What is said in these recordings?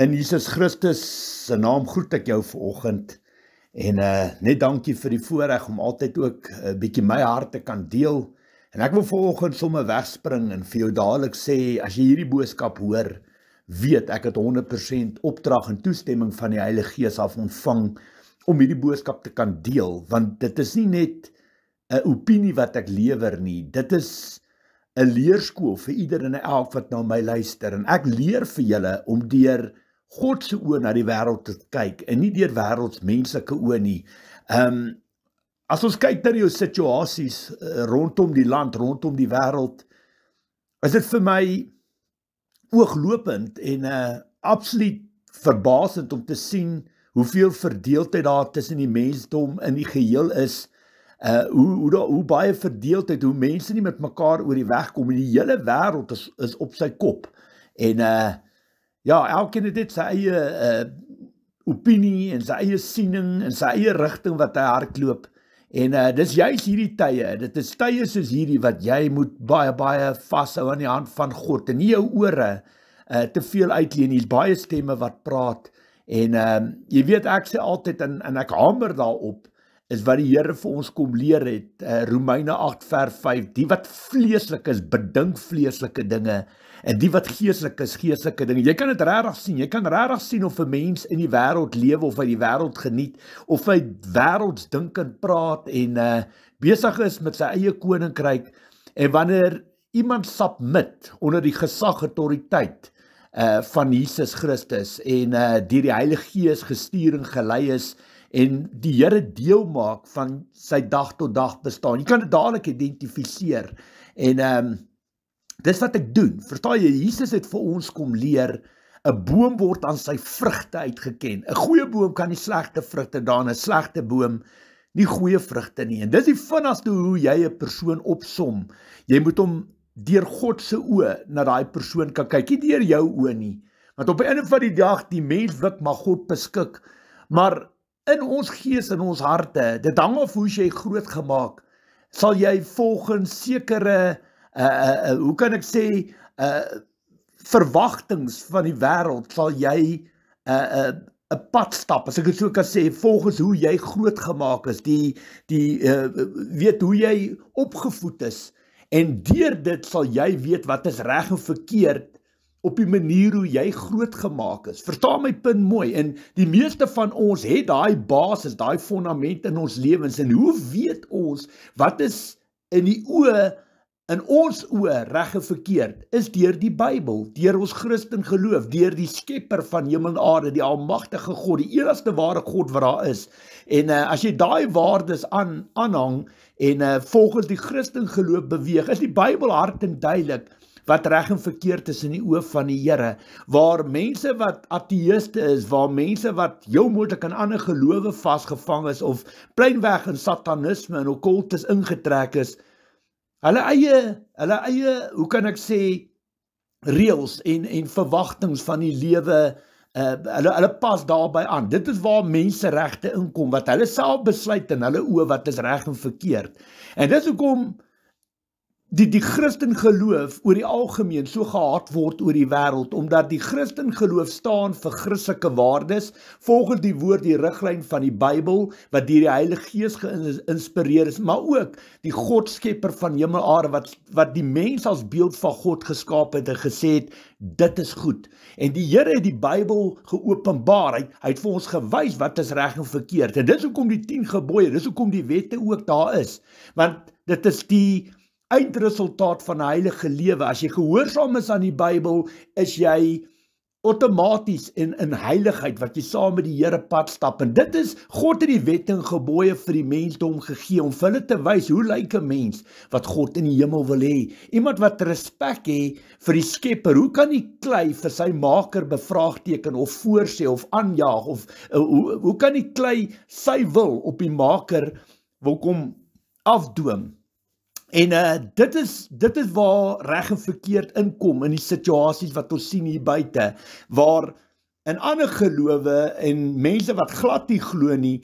In Jesus Christus se naam groet ek jou vanoggend en net dankie vir die voorreg om altyd ook 'n bietjie my hart te kan deel. En ek wil vanoggend sommer wegspring en vir jou dadelik sê, as jy hierdie boodskap hoor, weet ek het 100% opdrag en toestemming van die Heilige Gees af ontvang om hierdie boodskap te kan deel, want dit is nie net 'n opinie wat ek lewer nie, dit is 'n leerskool vir ieder en elk wat na my luister, en ek leer vir julle om deur God se oë na die wêreld te kyk, en nie deur wêreldsmenslike oë nie. As ons kyk na die situasies rondom die land, rondom die wêreld, is dit vir my ooglopend en absoluut verbasend om te sien hoeveel verdeeldheid daar tussen die mensdom in die geheel is, hoe baie verdeeldheid, hoe mense nie met mekaar oor die weg kom, en die hele wêreld is op sy kop, en ja, elkeen het net sy eie opinie, en sy eie siening, en sy eie rigting wat hy hardloop, en dis juist hierdie tye, dit is tye soos hierdie, wat jy moet baie vashou aan die hand van God, en nie jou ore te veel uitleen, hier's baie stemme wat praat, en jy weet, ek sê altyd, en ek hamer daarop, is wat die Here vir ons kom leer het, Romeine 8 vers 5, die wat vleeslik is, bedink vleeslike dinge, en die wat geestelik is, geestelike dinge. Jy kan dit regtig sien, jy kan regtig sien of 'n mens in die wêreld lewe, of hy die wêreld geniet, of hy wêreldsdinkend praat, en besig is met sy eie koninkryk, en wanneer iemand submit onder die gesag autoriteit van Jesus Christus, en deur die Heilige Gees gestuur en gelei is, en die Here deel maak van sy dag tot dag bestaan. Jy kan dit dadelik identifiseer, en dis wat ek doen, verstaan jy, Jesus het vir ons kom leer, 'n boom word aan sy vrugte uitgeken, 'n goeie boom kan nie slegte vrugte dra, 'n slegte boom nie goeie vrugte nie, en dis die vinnigste hoe jy 'n persoon opsom, jy moet hom deur God se oë na daai persoon kan kyk, nie deur jou oë nie, want op die einde van die dag, die mens wik maar God beskik, maar in ons gees en ons harte, dit hang af hoe jy groot gemaak, sal jy volgens sekere hoe kan ek sê, verwagtings van die wêreld, sal jy 'n pad stap, as ek dit so kan sê, volgens hoe jy groot gemaak is, weet hoe jy opgevoed is, en deur dit sal jy weet wat is reg en verkeerd, op die manier hoe jy groot gemaak is. Verstaan my punt mooi, en die meeste van ons het daai basis, daai fondament in ons lewens, en hoe weet ons, wat is in die oë, in ons oë reg en verkeerd, is deur die Bybel, deur ons Christen geloof, deur die skepper van hemel en aarde, die almagtige God, die enigste ware God wat daar is, en as jy daai waardes aanhang, en volgens die Christen geloof beweeg, is die Bybel hard en duidelik, wat reg en verkeerd is in die oë van die Here, waar mense wat ateïste is, waar mense wat heel moontlik in ander gelowe vasgevang is, of pleinweg in satanisme en okkultus ingetrek is, hulle eie, hoe kan ek sê, reëls en verwagtings van die lewe, hulle pas daarby aan. Dit is waar menseregte inkom, wat hulle self besluit in hulle oë wat is reg en verkeerd. En dis hoekom die Christen geloof oor die algemeen so gehaat word oor die wêreld, omdat die Christen geloof staan vir Christelike waardes, volgens die woord, die riglyn van die Bybel, wat deur die Heilige Gees geïnspireer is, maar ook die Godskepper van hemel en aarde, wat die mens as beeld van God geskaap het en gesê het, dit is goed. En die Here het die Bybel geopenbaar, hy het vir ons gewys wat is reg en verkeerd, en dis hoekom die 10 gebooie, dis hoekom die wette ook daar is, want dit is die eindresultaat van 'n heilige lewe. As jy gehoorsaam is aan die Bybel, is jy outomaties in heiligheid, wat jy saam met die Here pad stap, en dit is, God het die wette en gebooie vir die mensdom gegee, om vir hulle te wys, hoe lyk 'n mens, wat God in die hemel wil hê, iemand wat respek het vir die skepper, hoe kan die klei vir sy maker bevraagteken, of voorsê, of aanjaag, of hoe kan die klei sy wil op die maker wil kom afdwing, en dit is waar reg en verkeerd inkom, in die situasies wat ons sien hier buite, waar in ander gelowe, en mense wat glad nie glo nie,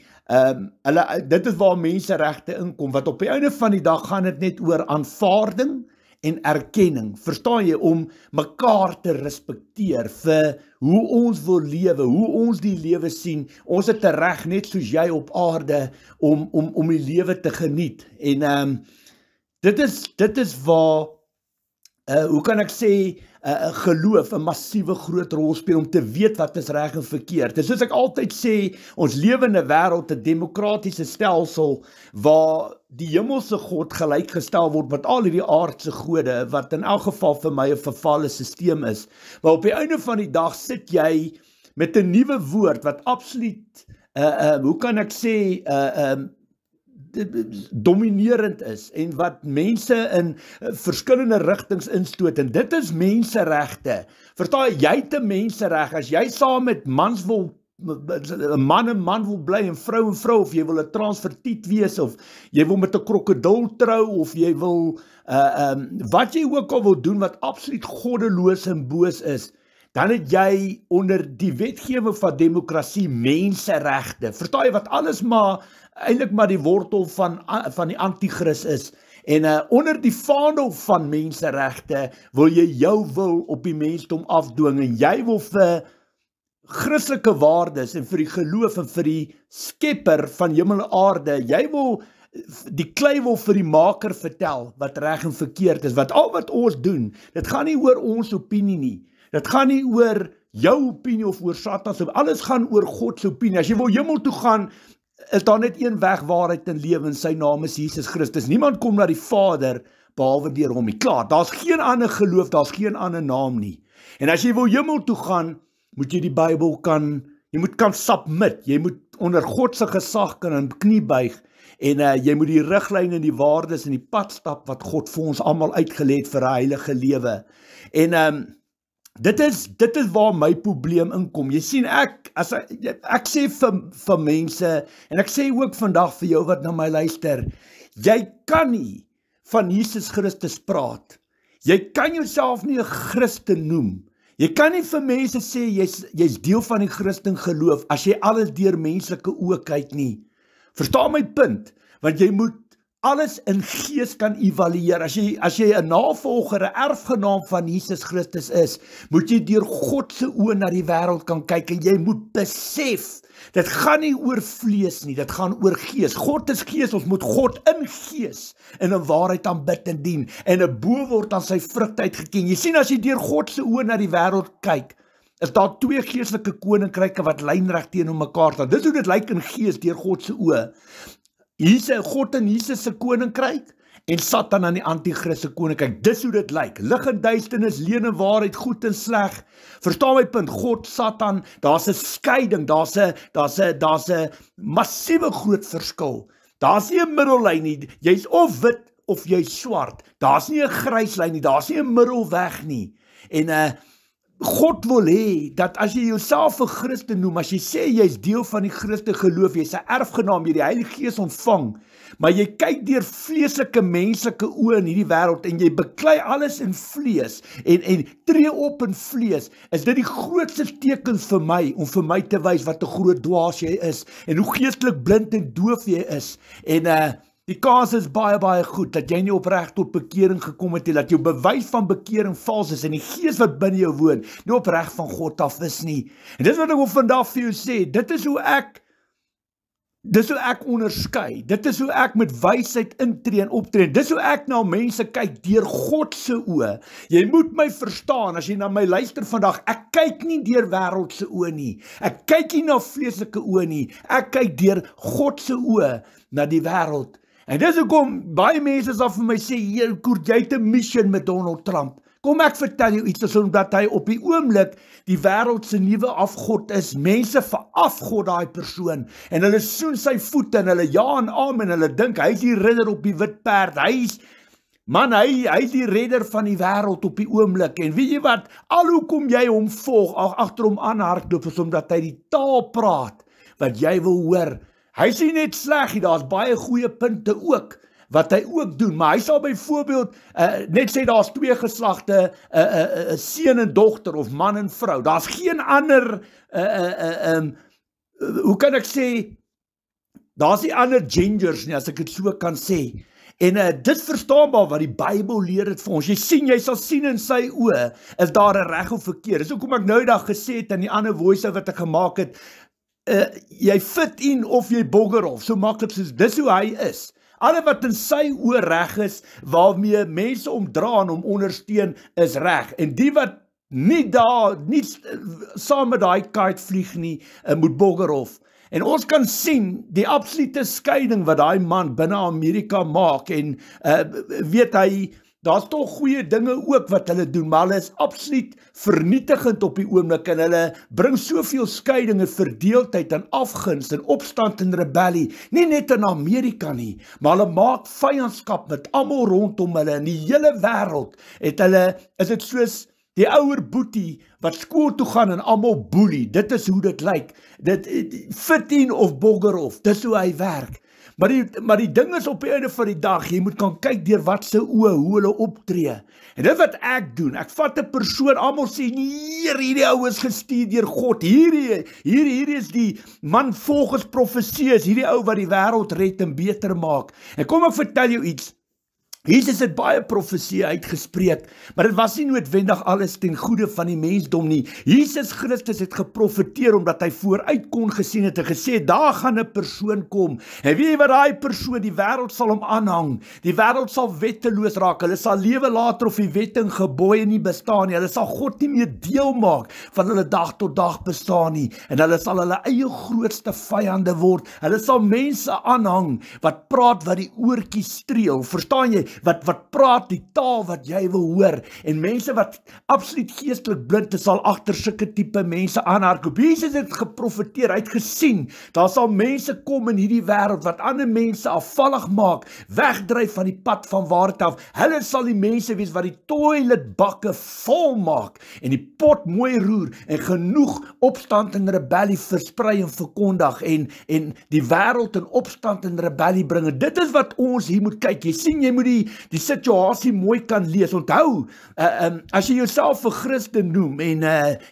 dit is waar menseregte inkom, wat op die einde van die dag gaan dit net oor aanvaarding, en erkenning, verstaan jy, om mekaar te respekteer vir hoe ons wil lewe, hoe ons die lewe sien. Ons het 'n reg net soos jy op aarde om die lewe te geniet. En dit is waar hoe kan ek sê, geloof 'n massiewe groot rol speel om te weet wat is reg en verkeerd. Dis soos ek altyd sê, ons lewe in 'n wêreld, 'n demokratiese stelsel, waar die hemelse God gelykgestel word met al hierdie aardse gode, wat in elk geval vir my 'n vervalle stelsel is. Maar op die einde van die dag sit jy met 'n nuwe woord, wat absoluut, hoe kan ek sê, dominerend is, en wat mense in verskillende rigtings instoot, en dit is menseregte. Verstaan jy het 'n mensereg, as jy saam met mans wil, 'n man wil bly, en vrou, of jy wil 'n transvertiet wees, of jy wil met 'n krokodil trou, of jy wil, wat jy ook al wil doen, wat absoluut goddeloos en boos is, dan het jy onder die wetgewing van demokrasie menseregte. Verstaan jy, wat alles eintlik maar die wortel van die anti-kris is. En onder die vaandel van menseregte wil jy jou wil op die mensdom afdwing, en jy wil vir Christelike waardes en vir die geloof en vir die skepper van hemel en aarde, jy wil die klei wil vir die maker vertel wat reg en verkeerd is, al wat ons doen, dit gaan nie oor ons opinie nie, dit gaan nie oor jou opinie of oor Satans, alles gaan oor God se opinie. As jy wil hemel toe gaan, is daar net een weg, waarheid en lewe, en sy naam is Jesus Christus. Niemand kom na die Vader behalwe deur hom nie. Klaar, daar's geen ander geloof, daar's geen ander naam nie. En as jy wil hemel toe gaan, moet jy die Bybel jy moet kan submit, jy moet onder God se gesag kan in knie buig, en jy moet die riglyne en die waardes en die pad stap wat God vir ons almal uitgelê het vir 'n heilige lewe. En dit is waar my probleem inkom. Jy sien, ek sê vir mense, en ek sê ook vandag vir jou wat na my luister, jy kan nie van Jesus Christus praat. Jy kan jouself nie 'n Christen noem. Jy kan nie vir mense sê, jy's deel van die Christen geloof, as jy alles deur menslike oë kyk nie. Verstaan my punt? Want jy moet alles in gees kan evalueer. As jy 'n navolger, 'n erfgenaam van Jesus Christus is, moet jy deur God se oë na die wêreld kan kyk, en jy moet besef, dit gaan nie oor vlees nie, dit gaan oor gees. God is gees, ons moet God in gees en in waarheid aanbid en dien, en 'n boer word aan sy vrugtheid geken. Jy sien, as jy deur God se oë na die wêreld kyk, is daar twee geestelike koninkryke wat lynreg teenoor mekaar staan. Dis hoe dit lyk in gees deur God se oë. God in Jesus se koninkryk, en Satan aan die anti-kris se koninkryk. Dis hoe dit lyk. Lig en duisternis, leuen en waarheid, goed en sleg. Verstaan my punt? God, Satan, daar's 'n skeiding, daar's 'n massiewe groot verskil. Daar's nie 'n middellyn nie. Jy's of wit of jy's swart. Daar's nie 'n grys lyn nie, daar's nie 'n middelweg nie. En God wil hê dat as jy jouself 'n Christen noem, as jy sê jy's deel van die Christen geloof, jy's 'n erfgenaam, jy die Heilige Gees ontvang, maar jy kyk deur vleeslike menslike oë in hierdie wêreld, en jy beklei alles in vlees, en tree op in vlees, is dit die grootste teken vir my, om vir my te wys wat 'n groot dwaas jy is, en hoe geestelik blind en doof jy is. En die kans is baie, baie goed, dat jy nie opreg tot bekering gekom het, dat jou bewys van bekering vals is, en die gees wat binne jou woon, nie opreg van God af is nie. En dis wat ek wil vandag vir jou sê, dit is hoe ek onderskei, dit is hoe ek met wysheid intree en optree, dis hoe ek na mense kyk, deur God se oë. Jy moet my verstaan, as jy na my luister vandag, ek kyk nie deur wêreld se oë nie, ek kyk nie na vleeslike oë nie, ek kyk deur God se oë na die wêreld. En dis hoekom baie mense sal vir my sê, Koert, jy het 'n mission met Donald Trump. Kom ek vertel jou iets, omdat hy op die oomblik die wêreld se nuwe afgod is. Mense verafgod daai persoon, en hulle soen sy voete, en hulle ja en amen, en hulle dink, hy is die ridder op die wit perd, hy is die redder van die wêreld op die oomblik. En weet jy wat, hoekom jy hom volg, agter hom aanhardloop, is omdat hy die taal praat, wat jy wil hoor. Hy sê net sleg nie, daar's baie goeie punte ook, wat hy ook doen, maar hy sal byvoorbeeld net sê daar's twee geslagte, 'n seun en dogter, of man en vrou, daar's geen ander, hoe kan ek sê, daar's nie ander genders nie, as ek dit so kan sê, En dit verstaanbaar wat die Bybel leer het vir ons. Jy sien, jy sal sien in sy oë, is daar 'n reg of verkeerd. Dis hoekom ek nou die dag gesê het in die ander voice wat ek gemaak het, jy fit in of jy bogger of, so maklik soos, dis hoe hy is. Alle wat in sy oë reg is, waarmee mense omdra en hom ondersteun, is reg. En die wat nie saam met daai kite vlieg nie, moet bogger of. En ons kan sien die absolute skeiding wat daai man binne Amerika maak en weet hy, daar's tog goeie dinge ook wat hulle doen, maar hulle is absoluut vernietigend op die oomblik en hulle bring soveel skeiding en verdeeldheid en afguns en opstand en rebellie, nie net in Amerika nie, maar hulle maak vyandskap met almal rondom hulle in die hele wêreld. Is dit soos die ouer boetie wat skool toe gaan en almal boelie, dit is hoe dit lyk, fit in of bogger of, dis hoe hy werk. Maar die ding is op die einde van die dag, jy moet kan kyk deur wat se oë, hoe hulle optree. En dit wat ek doen, ek vat 'n persoon, almal sê, nee, hierdie ou is gestuur deur God, hierdie is die man volgens profesie, is hierdie ou wat die wêreld red en beter maak. En kom ek vertel jou iets, Jesus het baie profesie uitgespreek, maar dit was nie noodwendig alles ten goeie van die mensdom nie. Jesus Christus het geprofeteer omdat hy vooruit kon gesien het en gesê, daar gaan 'n persoon kom. En weet jy wat daai persoon, die wêreld sal hom aanhang. Die wêreld sal wetteloos raak. Hulle sal lewe later of die wette en gebooie nie bestaan nie. Hulle sal God nie meer deel maak van hulle dag tot dag bestaan nie. En hulle sal hulle eie grootste vyande word. Hulle sal mense aanhang wat praat wat die oortjies streel. Verstaan jy? Wat praat die taal wat jy wil hoor, en mense wat absoluut geestelik blind is, sal agter sulke tipe mense aanhardloop. Jesus het geprofeteer, hy het gesien, daar sal mense kom in hierdie wêreld, wat ander mense afvallig maak, wegdryf van die pad van waarheid af. Hulle sal die mense wees wat die toiletbakke vol maak, en die pot mooi roer, en genoeg opstand en rebellie versprei en verkondig, en die wêreld in opstand en rebellie bring. En dit is wat ons hier moet kyk. Jy sien, jy moet die situasie mooi kan lees. Onthou, as jy jouself 'n Christen noem en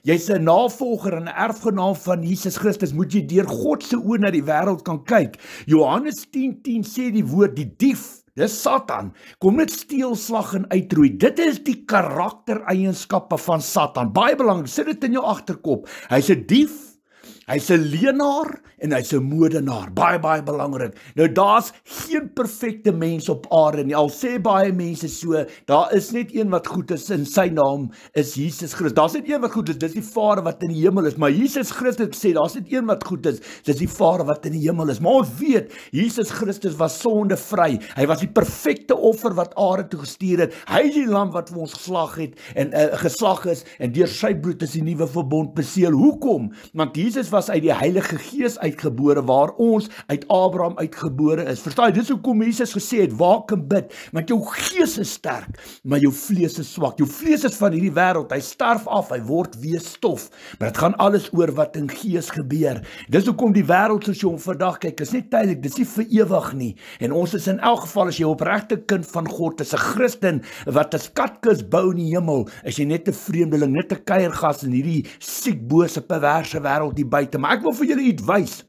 jy's 'n navolger en 'n erfgenaam van Jesus Christus, moet jy deur God se oë na die wêreld kan kyk. Johannes 10:10 sê die woord, die dief, dis Satan, kom net steel, slag en uitroei. Dit is die karaktereienskappe van Satan. Baie belangrik, sit dit in jou agterkop. Hy's 'n dief, hy's 'n leienaar en hy's 'n moordenaar. Baie belangrik. Nou daar's geen perfekte mens op aarde nie. Al sê baie mense so, daar is net een wat goed is en sy naam is Jesus Christus. Daar's net een wat goed is, dis die Vader wat in die hemel is. Maar Jesus Christus sê, daar's net een wat goed is, dis die Vader wat in die hemel is. Maar ons weet, Jesus Christus was sondevry. Hy was die perfekte offer wat aarde toe gestuur het. Hy is die lam wat vir ons geslag is en deur sy bloed is die nuwe verbond beseël. Hoekom? Want Jesus was uit die Heilige Gees uitgebore, waar ons uit Abraham uitgebore is. Verstaan jy, dis hoekom Jesus gesê het, waak en bid, want jou gees is sterk, maar jou vlees is swak. Jou vlees is van hierdie wêreld, hy sterf af, hy word weer stof, maar dit gaan alles oor wat in gees gebeur. Dis hoekom die wêreld soos jy hom vandag kyk, is nie tydelik, dis nie vir ewig nie, en ons is in elk geval, as jy opregte kind van God is, 'n Christen, wat 'n skatkis bou in die hemel, is jy net 'n vreemdeling, net 'n kuiergas in hierdie siek, bose, perverse wêreld die buite. Maar ek wil vir julle iets wys.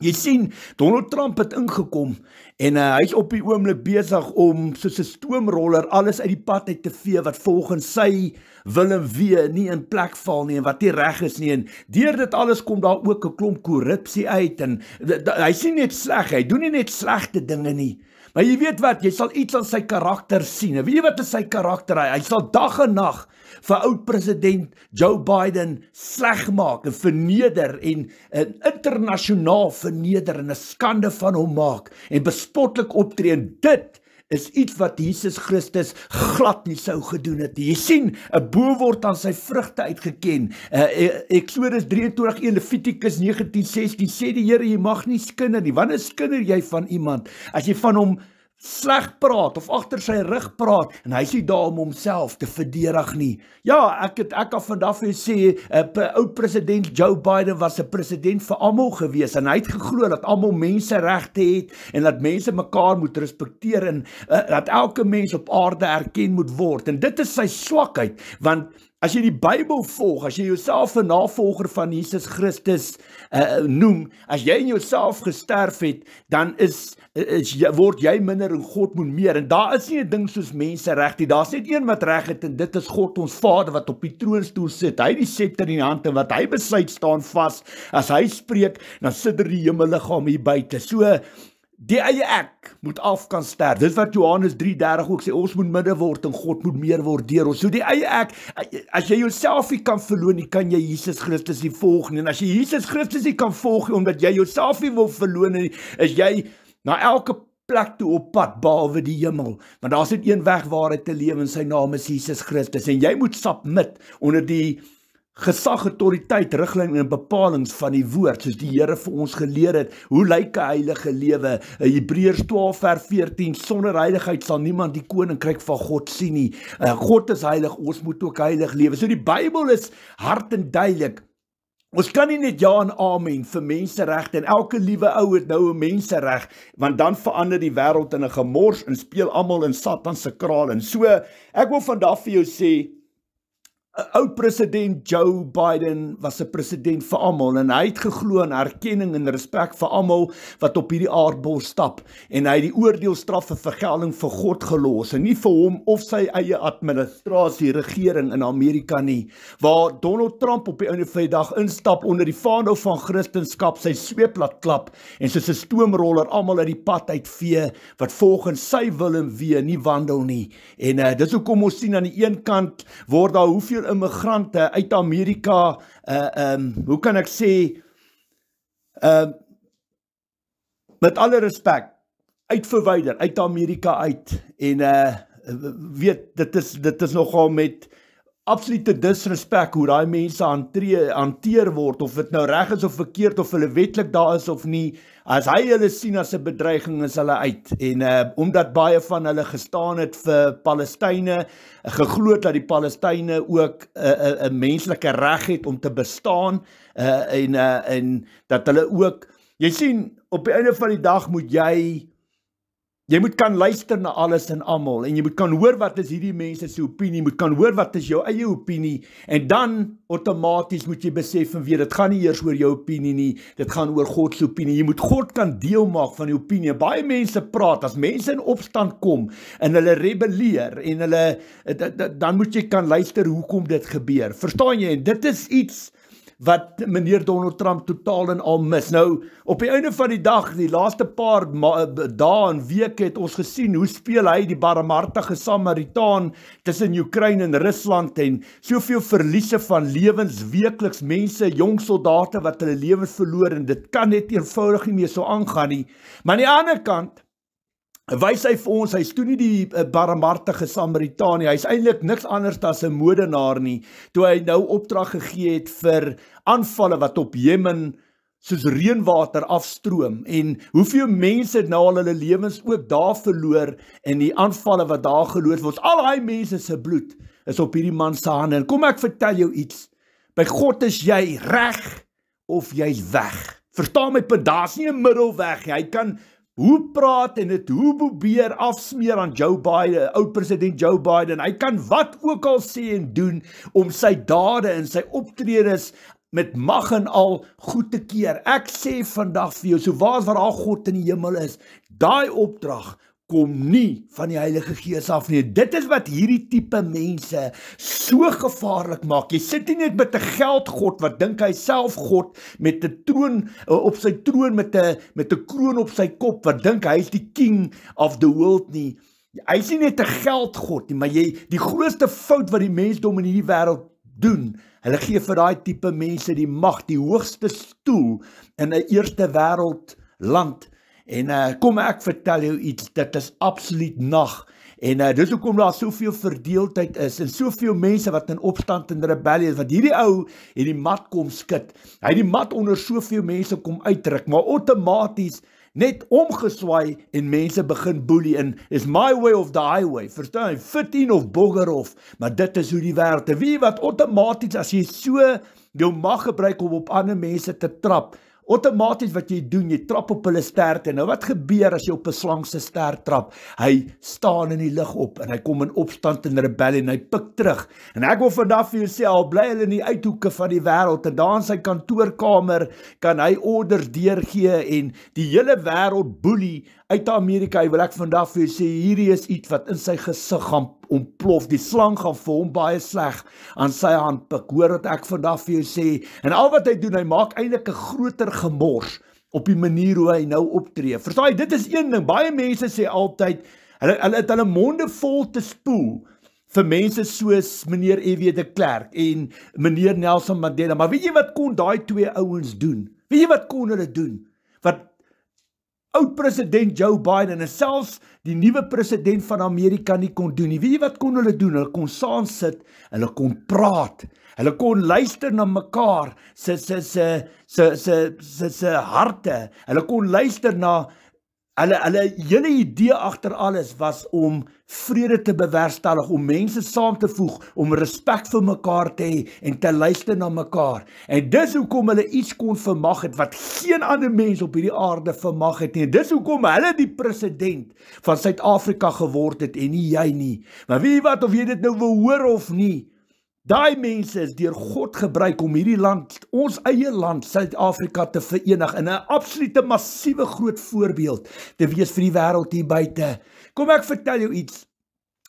Jy sien, Donald Trump het ingekom en hy's op die oomblik besig om soos 'n stoomroller alles uit die pad uit te vee wat volgens sy wil en wee nie in plek val nie en wat nie reg is nie. En deur dit alles kom daar ook 'n klomp korrupsie uit en hy sien net sleg, hy doen nie net slegte dinge nie. Maar jy weet wat, jy sal iets aan sy karakter sien. En weet jy wat is sy karakter? Hy sal dag en nag vir oud-president Joe Biden sleg maak en verneder en internasionaal verneder en 'n skande van hom maak en bespotlik optree. En dit is iets wat Jesus Christus glad nie sou gedoen het. Jy sien, 'n boom word aan sy vrugte uitgeken. Exodus 23:1, Levitikus 19:16 sê die Here, jy mag nie skinder nie. Wanneer skinder jy van iemand? As jy van hom sleg praat of agter sy rug praat en hy is nie daar om homself te verdedig nie. Ja, ek kan vandag vir sê, oud-president Joe Biden was 'n president vir almal gewees en hy het geglo dat almal menseregte het en dat mense mekaar moet respekteer en dat elke mens op aarde erken moet word. En dit is sy swakheid, want as jy die Bybel volg, as jy jouself 'n navolger van Jesus Christus noem, as jy in jouself gesterf het, dan word jy minder en God moet meer. En daar is nie 'n ding soos menseregte nie. Daar's net een wat reg het, en dit is God ons Vader wat op die troonstoel sit. Hy het die scepter in die hand, en wat hy besluit staan vas. As hy spreek, dan sit die hemelliggaam hier buite. So die eie ek moet af kan sterf. Dis wat Johannes 3:30 ook sê, ons moet minder word en God moet meer word deur ons. So die eie ek, as jy jouself nie kan verloon nie, kan jy Jesus Christus nie volg nie. En as jy Jesus Christus nie kan volg nie, omdat jy jouself nie wil verloon nie, is jy na elke plek toe op pad, behalwe die hemel. Want daar's net een weg waarheid te lewe, en sy naam is Jesus Christus. En jy moet submit onder die gesag, autoriteit, riglyn en bepalings van die woord, soos die Here vir ons geleer het. Hoe lyk 'n heilige lewe? Hebreërs 12:14, sonder heiligheid sal niemand die koninkryk van God sien nie. God is heilig, ons moet ook heilig lewe. So die Bybel is hard en duidelik. Ons kan nie net ja en amen vir menseregte, en elke liewe ou het nou 'n mensereg, want dan verander die wêreld in 'n gemors en speel almal in Satan se kraal in. So, ek wil vandag vir jou sê, oud president Joe Biden was 'n president vir almal, en hy het geglo in erkenning en respek vir almal wat op hierdie aardbol stap, en hy het die oordeelstraf en vergelding vir God gelos, en nie vir hom of sy eie administrasie, regering in Amerika nie, waar Donald Trump op die einde van die dag instap onder die vaandel van Christendom, sy sweep laat klap, en soos 'n stoomroller almal uit die pad uitvee, wat volgens sy wil en wee nie wandel nie. En dis hoekom ons sien aan die een kant word daar hoeveel immigrante uit Amerika, hoe kan ek sê, met alle respek, uitverwyder, uit Amerika uit, en weet, dit is nogal met absolute disrespek hoe daai mense hanteer word, of dit nou reg is of verkeerd, of hulle wetlik daar is of nie. As hy hulle sien as 'n bedreiging, is hulle uit. En omdat baie van hulle gestaan het vir Palestynë, geglo dat die Palestynë ook 'n menslike reg het om te bestaan, en dat hulle ook, jy sien, op die einde van die dag moet jy moet kan luister na alles en almal, en jy moet kan hoor wat is hierdie mense se opinie, moet kan hoor wat is jou eie opinie, en dan outomaties moet jy besef en weet, dit gaan nie eers oor jou opinie nie, dit gaan oor God se opinie. Jy moet God kan deel maak van die opinie. Baie mense praat, as mense in opstand kom, en hulle rebelleer, en hulle, dan moet jy kan luister hoekom dit gebeur. Verstaan jy? En dit is iets wat meneer Donald Trump totaal en al mis. Nou, op die einde van die dag, die laaste paar dae en weke het ons gesien, hoe speel hy die barmhartige Samaritaan tussen Oekraïne en Rusland, en soveel verliese van lewens, weekliks mense, jong soldate wat hulle lewens verloor, en dit kan net eenvoudig nie meer so aangaan nie. Maar aan die ander kant, wys hy vir ons, hy's toe nie die barmhartige Samaritaan nie, hy's eintlik niks anders as 'n moordenaar nie, toe hy nou opdrag gegee het vir aanvalle wat op Jemen soos reënwater afstroom, en hoeveel mense het nou al hulle lewens ook daar verloor, en die aanvalle wat daar geloods word, al daai mense se bloed is op hierdie man se hande. En kom ek vertel jou iets, by God is jy reg of jy's weg. Verstaan my punt, daar's nie 'n middelweg nie. Hy kan hoe praat en dit hoe probeer afsmeer aan Joe Biden, oud president Joe Biden. Hy kan wat ook al sê en doen om sy dade en sy optredes met mag en al goed te keer. Ek sê vandag vir jou, so waar daar God in die hemel is, daai opdrag kom nie van die Heilige Gees af nie. Dit is wat hierdie tipe mense so gevaarlik maak. Jy sit nie net met 'n geldgod wat dink hy self God met 'n troon op sy troon met 'n kroon op sy kop wat dink hy is die king of the world nie. Hy is nie net 'n geldgod nie, maar die grootste fout wat die mensdom in hierdie wêreld doen, hulle gee vir daai tipe mense die mag, die hoogste stoel in 'n eerste wêreld land. En kom ek vertel jou iets, dit is absoluut nag. En dis hoekom daar soveel verdeeldheid is, en soveel mense wat in opstand en rebellie is, want hierdie ou het die mat kom skud. Hy het die mat onder soveel mense kom uitdruk, maar outomaties net omgeswaai en mense begin boelie in, is my way of the highway, verstaan jy, fit in of bogger off, maar dit is hoe die wêreld, en wie wat outomaties, as jy so jou mag gebruik om op ander mense te trap, outomaties wat jy doen, jy trap op hulle sterte. Nou wat gebeur as jy op 'n slang se stert trap? Hy staan in die lug op en hy kom in opstand en rebellie en hy pik terug. En ek wil vandag vir jou sê, al bly hulle in die uithoeke van die wêreld en daar in sy kantoorkamer kan hy orders deurgee en die hele wêreld boelie uit Amerika. Wil ek vandag vir jou sê, hierdie is iets wat in sy gesig gaan ontplof. Die slang gaan vir hom baie sleg aan sy hand pik. Hoor wat ek vandag vir jou sê. En al wat hy doen, hy maak eintlik 'n groter gemors op die manier hoe hy nou optree. Verstaan jy, dit is een ding. Baie mense sê altyd, hulle het hulle monde vol te spoel vir mense soos meneer F.W. de Klerk en meneer Nelson Mandela. Maar weet jy wat kon daai twee ouens doen? Weet jy wat kon hulle doen? Wat oud-president Joe Biden en selfs die nuwe president van Amerika nie kon doen nie. Weet jy wat kon hulle doen? Hulle kon saam sit, hulle kon praat, hulle kon luister na mekaar se harte, hulle kon luister na hulle hele idee agter alles was om vrede te bewerkstellig, om mense saam te voeg, om respek vir mekaar te hê en te luister na mekaar. En dis hoekom hulle iets kon vermag het wat geen ander mens op hierdie aarde vermag het nie. En dis hoekom hulle die president van Suid-Afrika geword het en nie jy nie. Maar weet jy wat, of jy dit nou wil hoor of nie, daai mense is deur God gebruik om hierdie land, ons eie land, Suid-Afrika te verenig in 'n absolute massiewe groot voorbeeld te wees vir die wêreld hier buite. Kom ek vertel jou iets.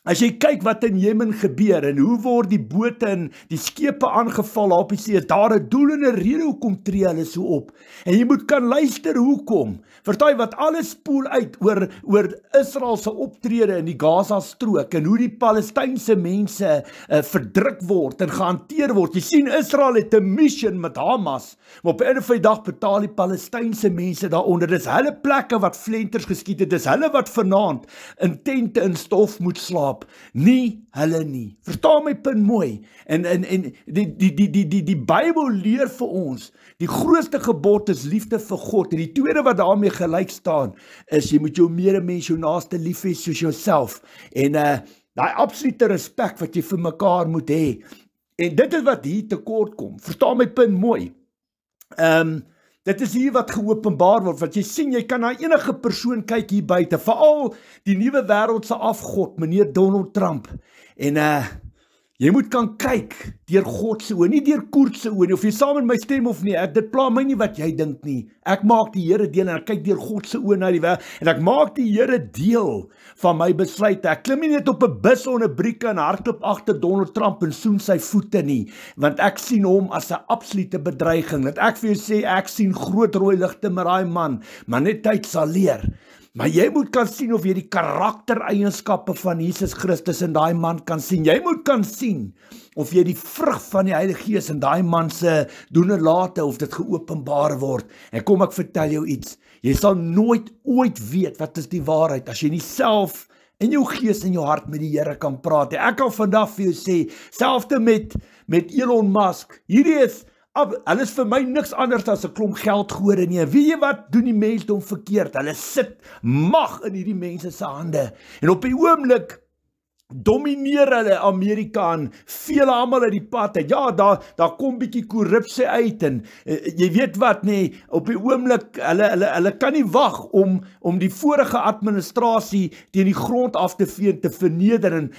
As jy kyk wat in Jemen gebeur en hoe word die bote en die skepe aangeval op die see, is daar 'n doel en 'n rede hoekom tree hulle so op. En jy moet kan luister hoekom. Verstaan wat alles spoel uit oor Israel se optrede in die Gaza-strook en hoe die Palestynse mense verdruk word en gehanteer word. Jy sien, Israel het 'n mission met Hamas, maar op 'n einde van die dag betaal die Palestynse mense daaronder. Dis hulle plekke wat flenters geskiet het, dis hulle wat vanaand in tente in stof moet slaap. Nie hulle nie. Verstaan my punt mooi. En die Bybel leer vir ons, die grootste gebod is liefde vir God. En die tweede wat daarmee gelyk staan, is jy moet jou medemens, jou naaste lief hê soos jouself. En daai absolute respek wat jy vir mekaar moet hê. En dit is wat hier tekort kom. Verstaan my punt mooi. Dit is hier wat geopenbaar word, want jy sien, jy kan na enige persoon kyk hier buite, veral die nuwe wêreldse afgod, meneer Donald Trump, en jy moet kan kyk deur God se oë, nie deur Koert se oë nie, of jy saam met my stem of nie, dit pla my nie wat jy dink nie, ek maak die Here deel, en ek kyk deur God se oë na die wêreld, en ek maak die Here deel van my besluite, ek klim nie net op 'n bus onder brieke en hardloop agter Donald Trump en soen sy voete nie, want ek sien hom as 'n absolute bedreiging, dat ek vir jou sê, ek sien groot rooi ligte met daai man, maar net tyd sal leer. Maar jy moet kan sien of jy die karaktereienskappe van Jesus Christus in daai man kan sien. Jy moet kan sien of jy die vrug van die Heilige Gees in daai man se doen en late, of dit geopenbaar word. En kom ek vertel jou iets, jy sal nooit ooit weet wat is die waarheid, as jy nie self in jou gees en jou hart met die Here kan praat. En ek kan vandag vir jou sê, selfde met Elon Musk, hierdie is, hulle is vir my niks anders as 'n klomp geldgode nie. Weet jy wat doen die mensdom verkeerd? Hulle sit mag in hierdie mense se hande. En op die oomblik domineer hulle Amerika en vele almal uit die pad uit. Ja, daar kom bietjie korrupsie uit en jy weet wat nee, op die oomblik hulle kan nie wag om die vorige administrasie teen die grond af te vee en te verneder en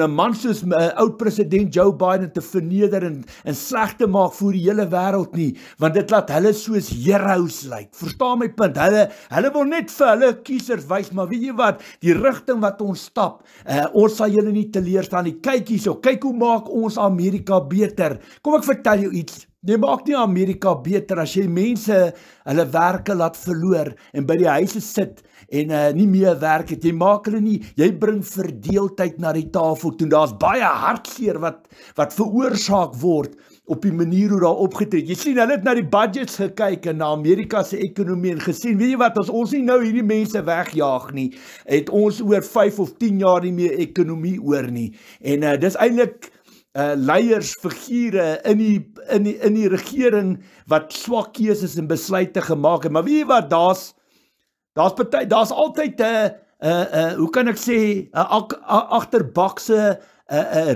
'n man soos oud president Joe Biden te verneder en sleg te maak vir die hele wêreld nie, want dit laat hulle soos heroes lyk. Verstaan my punt? Hulle wil net vir hulle kiesers wys, maar weet jy wat, die rigting wat ons stap, ons sal julle nie teleurstaan nie. Kyk hierso, kyk hoe maak ons Amerika beter. Kom ek vertel jou iets. Jy maak nie Amerika beter as jy mense hulle werke laat verloor en by die huise sit en nie meer werk het. Jy maak hulle nie, jy bring verdeeldheid na die tafel toe. Daar's baie hartseer wat veroorsaak word op die manier hoe daar opgetree. Jy sien, hulle het na die budgets gekyk en na Amerika se ekonomie en gesien, weet jy wat, as ons nie nou hierdie mense wegjaag nie, het ons oor 5 of 10 jaar nie meer ekonomie oor nie. En dis eintlik leiers, figure in die regering wat swak keuses en besluite gemaak het. Maar weet jy wat, daar's altyd hoe kan ek sê, agterbakse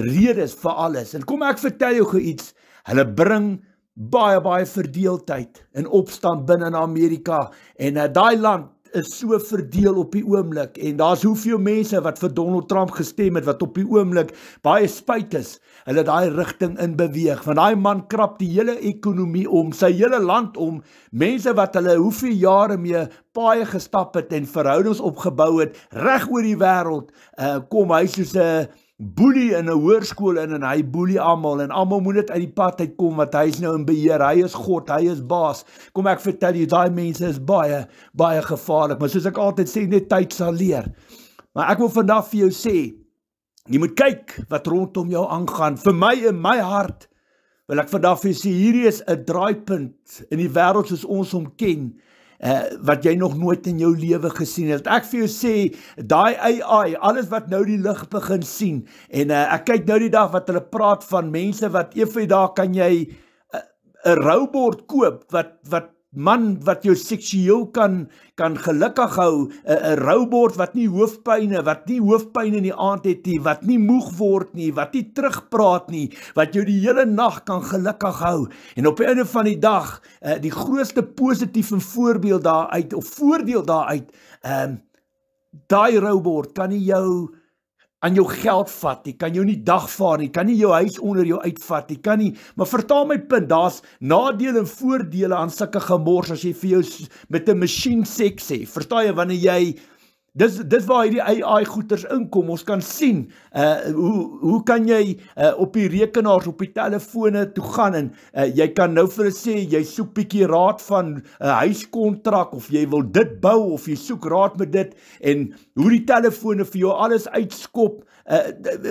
redes vir alles. En kom ek vertel jou iets, hulle bring baie verdeeldheid en opstand binne in Amerika en daai land is so verdeel op die oomblik en daar's hoeveel mense wat vir Donald Trump gestem het wat op die oomblik baie spyt is, hulle daai rigting in beweeg, want daai man krap die hele ekonomie om, sy hele land om, mense wat hulle hoeveel jare mee paaie gestap het en verhoudings opgebou het, reg oor die wêreld, kom hy soos 'n boelie in 'n hoërskool in en hy boelie almal en almal moet dit uit die pad uitkom want hy is nou in beheer, hy is God, hy is baas. Kom ek vertel jy, daai mense is baie gevaarlik, maar soos ek altyd sê, net tyd sal leer. Maar ek wil vandag vir jou sê, jy moet kyk wat rondom jou aangaan. Vir my in my hart wil ek vandag vir jou sê, hierdie is 'n draaipunt in die wêreld soos ons hom ken. Wat jy nog nooit in jou lewe gesien het. Ek vir jou sê, daai AI, alles wat nou die lig begin sien, en ek kyk nou die dag wat hulle praat van mense wat een van die dae kan jy 'n robot koop, wat jou seksueel kan gelukkig hou, 'n robot wat nie hoofpyn in die aand het nie, wat nie moeg word nie, wat nie terugpraat nie, wat jou die hele nag kan gelukkig hou. En op die einde van die dag, die grootste positiewe voordeel daaruit, daai robot kan nie jou aan jou geld vat, jy kan jou nie dagvaar nie, kan nie jou huis onder jou uitvat, jy kan nie, maar verstaan my punt, daar's nadele en voordele aan sulke gemors, as jy vir jou met 'n masjien seks sê, verstaan jy, wanneer jy, dis waar hierdie AI goeders inkom, ons kan sien, hoe kan jy op die rekenaars, op die telefone toe gaan, en jy kan nou vir hulle sê, jy soek bietjie raad van 'n huiskontrak, of jy wil dit bou, of jy soek raad met dit, en hoe die telefone vir jou alles uitskop,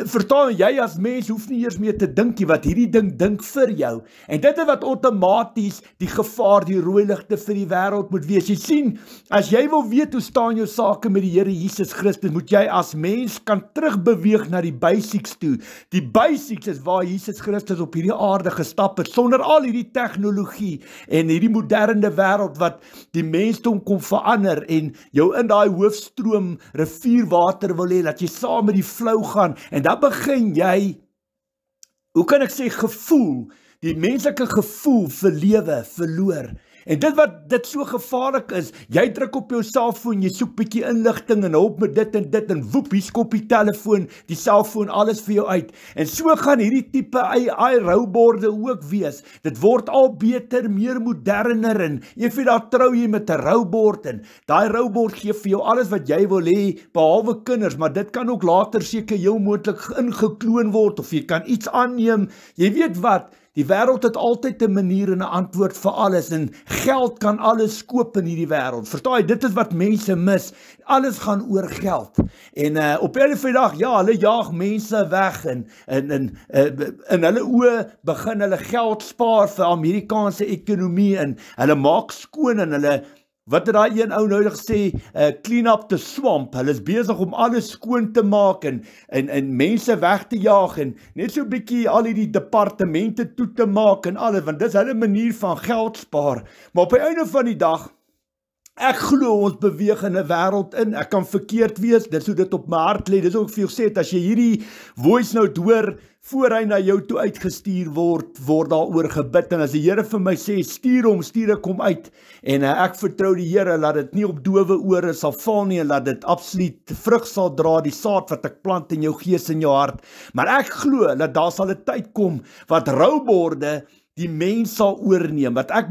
verstaan jy, as mens hoef nie eers meer te dink nie, wat hierdie ding dink vir jou, en dit is wat outomaties die gevaar, die rooi ligte vir die wêreld moet wees. Jy sien, as jy wil weet hoe staan jou sake met die Here Jesus Christus, moet jy as mens kan terugbeweeg na die basics toe. Die basics is waar Jesus Christus op hierdie aarde gestap het, sonder al hierdie tegnologie en hierdie moderne wêreld wat die mensdom kom verander en jou in daai hoofstroom rivierwater wil hê, dat jy saam met die flow gaan, en dan begin jy, hoe kan ek sê, gevoel, die menslike gevoel vir lewe verloor. En dit so gevaarlik is, jy druk op jou selfoon, jy soek bietjie inligting en hulp met dit en woep, hier skop die telefoon, die selfoon, alles vir jou uit. En so gaan hierdie tipe AI-rouborde ook wees. Dit word al beter, meer moderner, en daar trou jy met 'n roubord, en daai roubord gee vir jou alles wat jy wil hê, behalwe kinders, maar dit kan ook later seker heel moontlik ingekloon word, of jy kan iets aanneem, jy weet wat, die wêreld het altyd 'n manier en 'n antwoord vir alles, en geld kan alles koop in hierdie wêreld. Verstaan jy, dit is wat mense mis. Alles gaan oor geld. En op 'n dag, ja, hulle jaag mense weg, en in hulle oë begin hulle geld spaar vir Amerikaanse ekonomie, en hulle maak skoon, en hulle, wat het daai een ou nou gesê, clean up the swamp, hulle is besig om alles skoon te maak, en mense weg te jaag, en net so bietjie al die departemente toe te maak, en alles, want dis hulle manier van geld spaar. Maar op die einde van die dag, ek glo ons beweeg in 'n wêreld in, ek kan verkeerd wees, dis hoe dit op my hart lê, dis ook vir jou sê, as jy hierdie voice note hoor, voor hy na jou toe uitgestuur word daaroor gebid, en as die Here vir my sê, stuur ek hom uit, en ek vertrou die Here, laat dit nie op dowe ore sal val nie, en laat dit absoluut vrug sal dra, die saad wat ek plant in jou gees en jou hart, maar ek glo, dat daar sal 'n tyd kom, wat rouborde, die mens sal oorneem, wat ek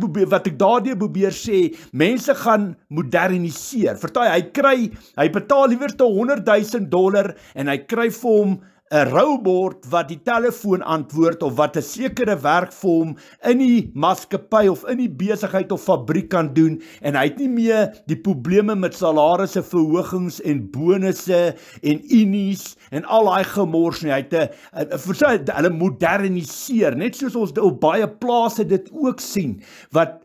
daardeur probeer sê, mense gaan moderniseer, verstaan jy, hy betaal liewer $100,000, en hy kry vir hom 'n robot wat die telefoon antwoord, of wat 'n sekere werk vir hom in die maatskappy of in die besigheid of fabriek kan doen, en hy het nie meer die probleme met salarisse verhogings en bonusse en unies en al daai gemors nie. Hy het hulle moderniseer, net soos ons op baie plase dit ook sien, wat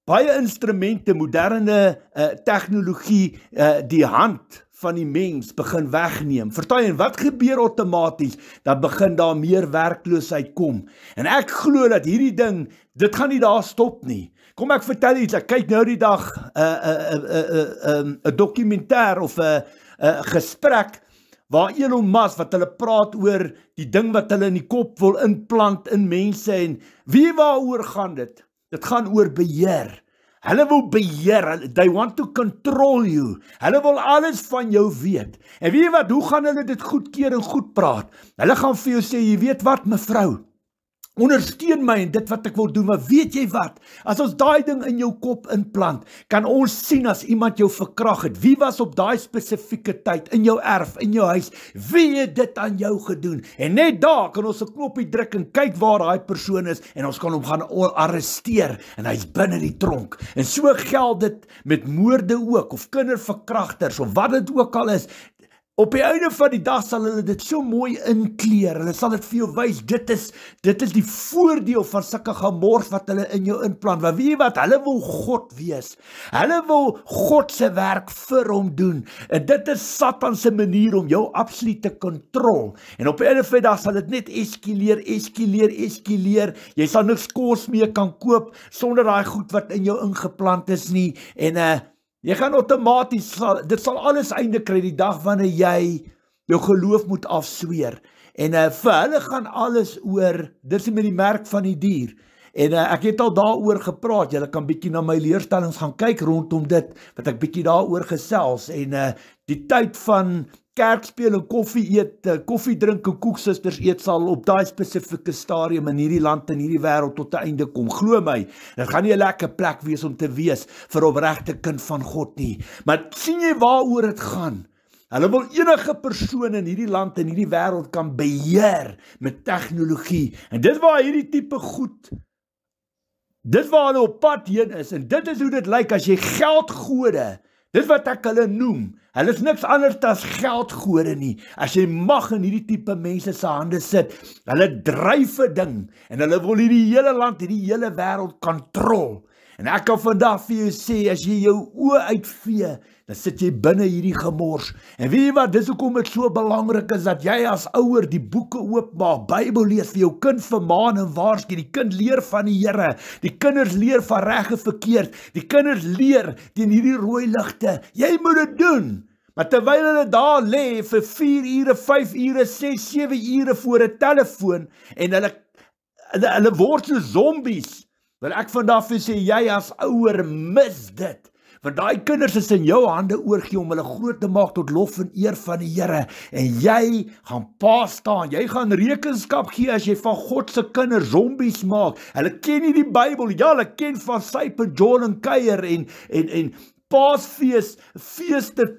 baie instrumente, moderne tegnologie, die hand van die mens begin wegneem. Verstaan jy, wat gebeur outomaties? Dan begin daar meer werkloosheid kom. En ek glo dat hierdie ding, dit gaan nie daar stop nie. Kom ek vertel iets, ek kyk nou die dag 'n dokumentêr of 'n gesprek waar Elon Musk, wat hulle praat oor die ding wat hulle in die kop wil inplant in mense, en waaroor gaan dit? Dit gaan oor beheer. Hulle wil beheer, they want to control you. Hulle wil alles van jou weet. En weet jy wat, hoe gaan hulle dit goedkeur en goed praat? Hulle gaan vir jou sê, jy weet wat mevrou, ondersteun my in dit wat ek wil doen, maar weet jy wat, as ons daai ding in jou kop inplant, kan ons sien as iemand jou verkrag het, wie was op daai spesifieke tyd, in jou erf, in jou huis, wie het dit aan jou gedoen, en net daar kan ons 'n knoppie druk en kyk waar daai persoon is, en ons kan hom gaan arresteer, en hy's binne die tronk, en so geld dit met moorde ook, of kinderverkragters, of wat dit ook al is. Op die einde van die dag sal hulle dit so mooi inkleer, hulle sal dit vir jou wys, dit is die voordeel van sulke gemors wat hulle in jou inplant, maar weet jy wat, hulle wil God wees, hulle wil God se werk vir hom doen, en dit is Satan se manier om jou absolute kontrol, en op die einde van die dag sal dit net eskuleer, jy sal niks kos meer kan koop, sonder daai goed wat in jou ingeplant is nie, en jy gaan outomaties, dit sal alles einde kry die dag wanneer jy jou geloof moet afsweer. En vir hulle gaan alles oor, dit is met die merk van die dier. En ek het al daaroor gepraat, julle kan bietjie na my leerstellings gaan kyk rondom dit, wat ek bietjie daaroor gesels. En die tyd van kerk speel en koffie eet, koffie drink en koeksusters eet sal op daai spesifieke stadium in hierdie land en hierdie wêreld tot 'n einde kom. Glo my, dit gaan nie 'n lekker plek wees om te wees vir 'n opregte kind van God nie. Maar sien jy waaroor dit gaan? Hulle wil enige persoon in hierdie land en hierdie wêreld kan beheer met tegnologie. En dit waar hierdie tipe goed, dit waar hulle op pad heen is, en dit is hoe dit lyk as jy geldgode, dit wat ek hulle noem, hulle is niks anders as geldgode nie, as jy mag in hierdie tipe mense se hande sit, hulle dryf 'n ding, en hulle wil hierdie hele land, hierdie hele wêreld kontrol, en ek kan vandag vir jou sê, as jy jou oë uitvee, dan sit jy binne hierdie gemors, en weet jy wat, dis hoekom dit so belangrik is, dat jy as ouer die boeke oopmaak, Bybel lees, vir jou kind vermaan en waarsku, die kind leer van die Here, die kinders leer van reg en verkeerd, die kinders leer teen hierdie rooi ligte, jy moet dit doen, maar terwyl hulle daar lê vir 4 ure, 5 ure, 6, 7 ure voor 'n telefoon, en hulle word so zombies, wil ek vandag vir sê, jy as ouer mis dit, want daai kinders is in jou hande oorgee om hulle groot te maak tot lof en eer van die Here, en jy gaan pa staan, jy gaan rekenskap gee as jy van God se kinders zombies maak, hulle ken nie die Bybel, ja, hulle ken van Sype, John en Kuier, en Paasfees, feeste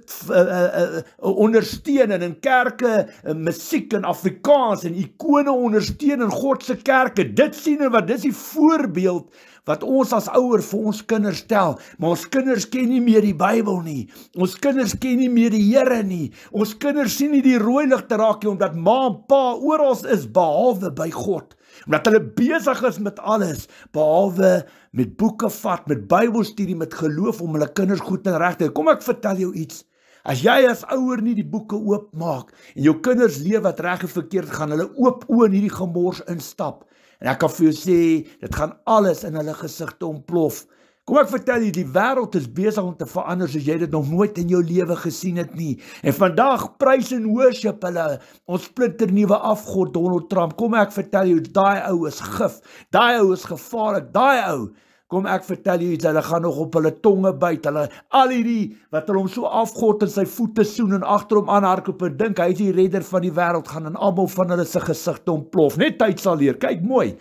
ondersteun, en in kerke musiek in Afrikaans, en ikone ondersteun in God se kerke, dit sien en wat, dis die voorbeeld wat ons as ouer vir ons kinders stel, maar ons kinders ken nie meer die Bybel nie, ons kinders ken nie meer die Here nie, ons kinders sien nie die rooi ligte raak nie, omdat ma en pa oral is, behalwe by God, omdat hulle besig is met alles, behalwe met boeke vat, met Bybelstudie, met geloof, om hulle kinders goed en reg te hê. Kom ek vertel jou iets, as jy as ouer nie die boeke oopmaak, en jou kinders leef wat reg en verkeerd, gaan hulle oop oë in hierdie gemors instap, en ek kan vir jou sê, dit gaan alles in hulle gesigte ontplof. Kom ek vertel jy, die wêreld is besig om te verander, soos jy dit nog nooit in jou lewe gesien het nie, en vandag prys en worship hulle, ons splinternuwe afgod Donald Trump, kom ek vertel jy, daai ou is gif, daai ou is gevaarlik, daai ou, kom ek vertel jy iets, hulle gaan nog op hulle tonge byt, hulle, al hierdie, wat hulle hom so afgod in sy voete soen, en agter hom aanhardloop en dink, hy is die redder van die wêreld, gaan in almal van hulle se gesigte ontplof, net tyd sal leer, kyk mooi,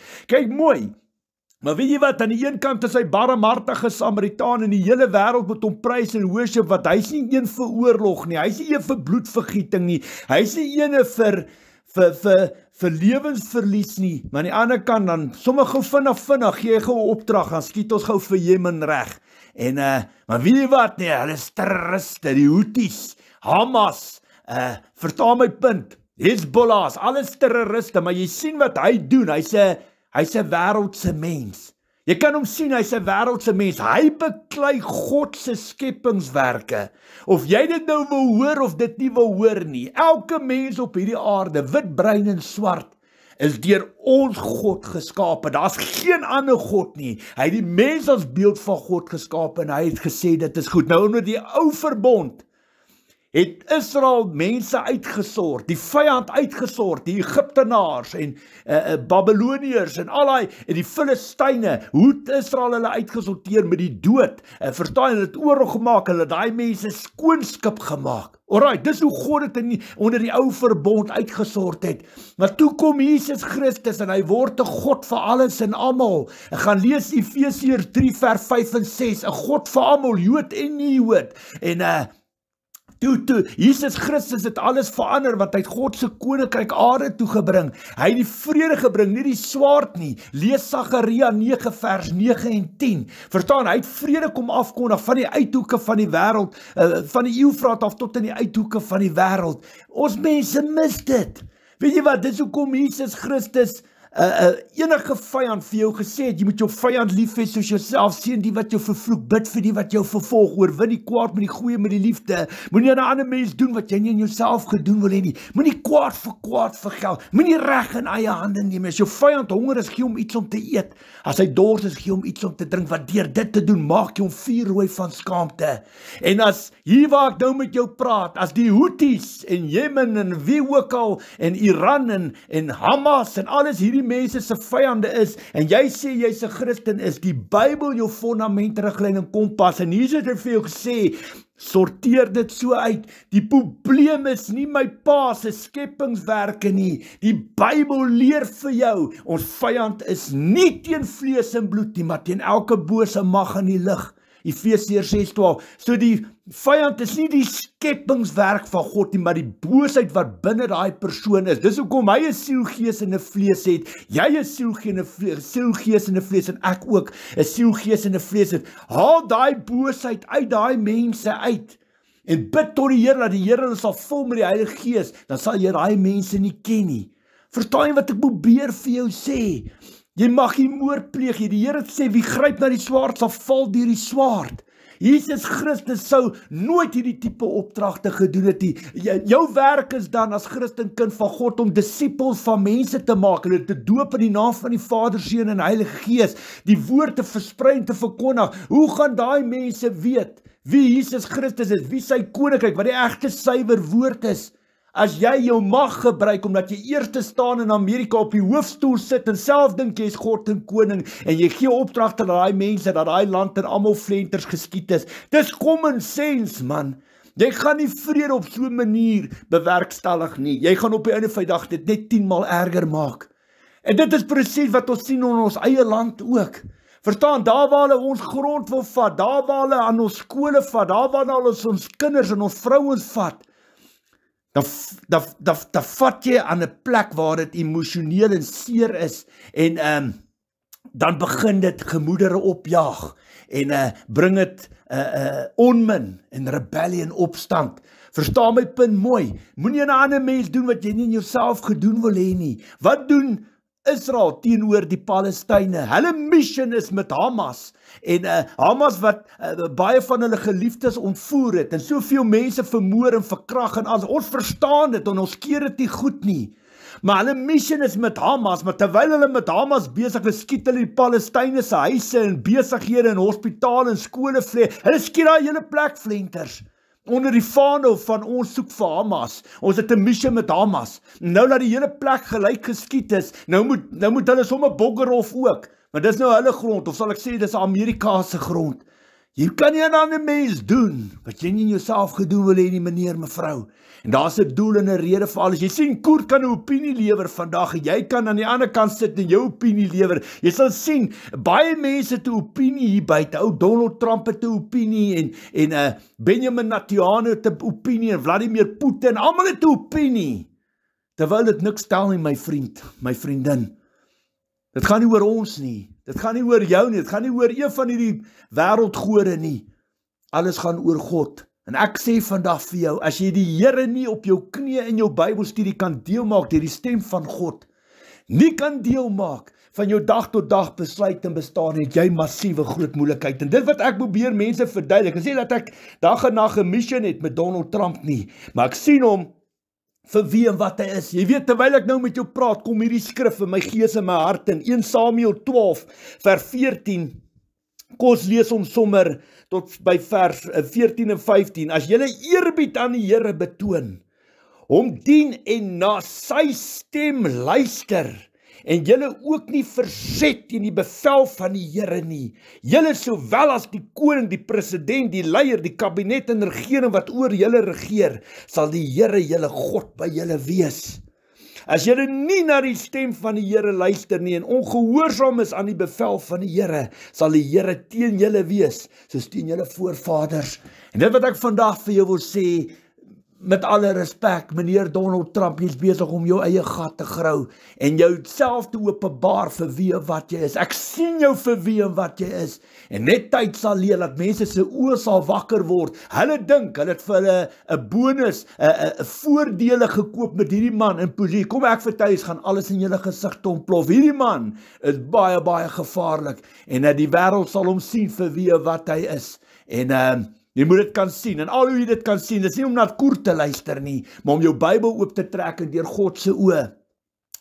maar weet jy wat, aan die een kant is hy barmhartige Samaritaan, en die hele wêreld moet hom prys en worship, wat hy is nie een vir oorlog nie, hy is nie een vir bloedvergieting nie, hy is nie een vir lewensverlies nie, maar aan die ander kant dan, sommige vinnig, gee jy gou opdrag, dan skiet ons gou vir Jemen reg, en maar weet jy wat, nee, hulle is terroriste, die Houthis, Hamas, verstaan my punt, Hezbollah, alles terroriste, maar jy sien wat hy doen, hy's 'n wêreldse mens, jy kan hom sien, hy's 'n wêreldse mens, hy beklei God se skepingswerke, of jy dit nou wil hoor of dit nie wil hoor nie, elke mens op hierdie aarde, wit, bruin en swart, is deur ons God geskape, daar's geen ander God nie, hy het die mens as beeld van God geskape, en hy het gesê dit is goed, nou onder die ou verbond, het Israel mense uitgesort, die vyand uitgesort, die Egiptenaars en Babyloniërs en en die Filistyne, hoe het Israel hulle uitgesorteer met die dood? Verstaan, hulle het oorlog gemaak, hulle het daai mense skoonskip gemaak. Alright, dis hoe God dit onder die ou verbond uitgesort het. Maar toe kom Jesus Christus en hy word 'n God vir alles en almal. Ek gaan lees Efesiërs 3 vers 5 en 6, 'n God vir almal, Jood en nie Jood. En Toe, Jesus Christus het alles verander, want hy het God se koninkryk aarde toegebring. Hy het die vrede gebring, nie die swaard nie. Lees Sagaria 9 vers 9 en 10. Verstaan, hy het vrede kom afkondig van die uithoeke van die wêreld, van die Eufraat af tot in die uithoeke van die wêreld. Ons mense mis dit. Weet jy wat, dis hoekom Jesus Christus enige vyand vir jou gesê het, jy moet jou vyand lief hê soos jouself, seën die wat jou vervloek, bid vir die wat jou vervolg, oorwin die kwaad met die goeie met die liefde, moenie aan 'n ander mens doen wat jy nie in jouself gedoen wil hê nie, moenie kwaad vir kwaad vergeld, moenie reg in eie hande neem, as jou vyand honger is, gee hom iets om te eet, as hy dors is, gee hom iets om te drink, wat deur dit te doen, maak jy hom vuurrooi van skaamte. En as, hier waar ek nou met jou praat, as die Houthis en Jemen en wie ook al, en Iran en Hamas en alles hierdie mense se vyande is, en jy sê jy's 'n Christen, is die Bybel jou fondament, riglyn en kompas, en Jesus het vir jou gesê, sorteer dit so uit, die probleem is nie my pa se skepingswerke nie, die Bybel leer vir jou, ons vyand is nie teen vlees en bloed nie, maar teen elke bose mag in die lig, Efesiërs 6:12, so die vyand is nie die skepingswerk van God nie, maar die boosheid wat binne daai persoon is. Dis hoekom hy 'n siel, gees en 'n vlees het. Jy is siel, gees en 'n vlees, en ek ook 'n siel, gees en 'n vlees het. Haal daai boosheid uit daai mense uit en bid tot die Here dat die Here hulle sal vul met die Heilige Gees, dan sal jy daai mense nie ken nie. Verstaan jy wat ek probeer vir jou sê? Jy mag nie moord pleeg nie. Die Here het sê wie gryp na die swaard sal val deur die swaard. Jesus Christus sou nooit hierdie tipe opdragte gedoen het nie. Jou werk is dan as Christen kind van God om disippels van mense te maak, hulle te doop in die naam van die Vader, Seun en Heilige Gees, die woord te versprei en te verkondig. Hoe gaan daai mense weet wie Jesus Christus is, wie sy koninkryk, wat die egte suiwer woord is? As jy jou mag gebruik, omdat jy eerste staan in Amerika op die hoofstoel sit en self dink jy is God en koning, en jy gee opdragte aan daai mense, dat daai land en almal flenters geskiet is. Dis common sense, man. Jy gaan nie vrede op so 'n manier bewerkstellig nie. Jy gaan op die einde van die dag dit net 10 maal erger maak. En dit is presies wat ons sien in ons eie land ook. Verstaan, daar waar hulle ons grond wil vat, daar waar hulle aan ons skole vat, daar waar hulle ons kinders en ons vrouens vat, dan vat jy aan 'n plek waar dit emosioneel en seer is, en dan begin dit gemoedere opjaag, en bring dit onmin en rebellie en opstand. Verstaan my punt mooi, moenie aan 'n ander mens doen wat jy nie in jouself gedoen wil hê nie. Wat doen Israel teenoor die Palestynë? Hulle mission is met Hamas, en Hamas wat baie van hulle geliefdes ontvoer het, en soveel mense vermoor en verkrag en alles. Ons verstaan dit, en ons keer dit nie goed nie. Maar hulle mission is met Hamas, maar terwyl hulle met Hamas besig is, skiet hulle die Palestynë se huise en besighede en hospitale en skole vlei. Hulle skiet daai hele plek flenters. Onder die vaandel van ons soek vir Hamas. Ons het 'n missie met Hamas. Nou dat die hele plek gelyk geskiet is, nou moet hulle sommer Boggerhof ook. Maar dis nou hulle grond, of sal ek sê dis Amerika se grond. Jy kan nie aan 'n ander mens doen wat jy nie in jouself gedoen wil hê nie, meneer, mevrou. En daar's 'n doel en 'n rede vir alles. Jy sien, Koert kan 'n opinie lewer vandag, en jy kan aan die ander kant sit en jou opinie lewer. Jy sal sien, baie mense het 'n opinie hier buite. Ou Donald Trump het 'n opinie, en Benjamin Netanyahu het 'n opinie, en Vladimir Putin, almal het 'n opinie. Terwyl dit niks stel nie, my vriend, my vriendin. Dit gaan nie oor ons nie. Dit gaan nie oor jou nie. Dit gaan nie oor een van hierdie wêreldgode nie. Alles gaan oor God. En ek sê vandag vir jou, as jy die Here nie op jou knieë in jou Bybelstudie kan deel maak deur die stem van God, nie kan deel maak van jou dag tot dag besluit en bestaan, het jy massiewe groot moeilikheid. En dit wat ek probeer mense verduidelik, ek sê dat ek dag en nag 'n mission het met Donald Trump nie, maar ek sien hom vir wie en wat hy is. Jy weet, terwyl ek nou met jou praat, kom hierdie skrif in my gees en my hart in 1 Samuel 12 vers 14 Kom ons lees hom sommer tot by vers 14 en 15. As julle eerbied aan die Here betoon, hom dien en na sy stem luister, en julle ook nie verset teen die bevel van die Here nie. Julle sowel as die koning, die president, die leier, die kabinet en regering wat oor julle regeer, sal die Here julle God by julle wees. As julle nie na die stem van die Here luister nie en ongehoorsaam is aan die bevel van die Here, sal die Here teen julle wees, soos teen julle voorvaders. En dit wat ek vandag vir jou wil sê, met alle respek, meneer Donald Trump, jy is besig om jou eie gat te grou en jou self te openbaar vir wie en wat jy is. Ek sien jou vir wie en wat jy is. En net tyd sal leer dat mense se oë sal wakker word. Hulle dink, hulle het vir hulle 'n bonus, 'n voordele gekoop met hierdie man in posisie. Kom ek vertel, gaan alles in julle gesig te ontplof. Hierdie man is baie, baie gevaarlik. En die wêreld sal hom sien vir wie en wat hy is. En jy moet dit kan sien, en al hoe jy dit kan sien, dis nie om na koer te luister nie, maar om jou Bybel oop te trek en deur God se oë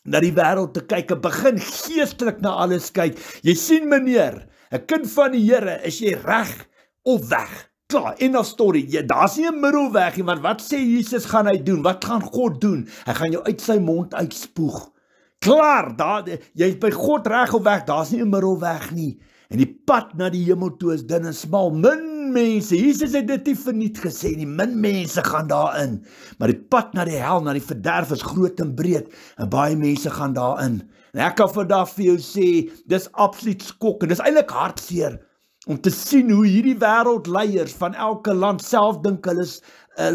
na die wêreld te kyk en begin geestelik na alles kyk. Jy sien meneer, 'n kind van die Here, is jy reg of weg? Klaar, end of story. Daar's nie 'n middelweg nie, want wat sê Jesus gaan hy doen? Wat gaan God doen? Hy gaan jou uit sy mond uitspoeg. Klaar, jy is by God reg of weg, daar's nie 'n middelweg nie. En die pad na die hemel toe is dun en smal. Min mense, Jesus het dit nie verniet gesê nie, min mense gaan daarin. Maar die pad na die hel, na die verderf is groot en breed, en baie mense gaan daarin. En ek kan vandag vir jou sê, dis absoluut skokkend, dis eintlik hartseer, om te sien hoe hierdie wêreldleiers van elke land self dink hulle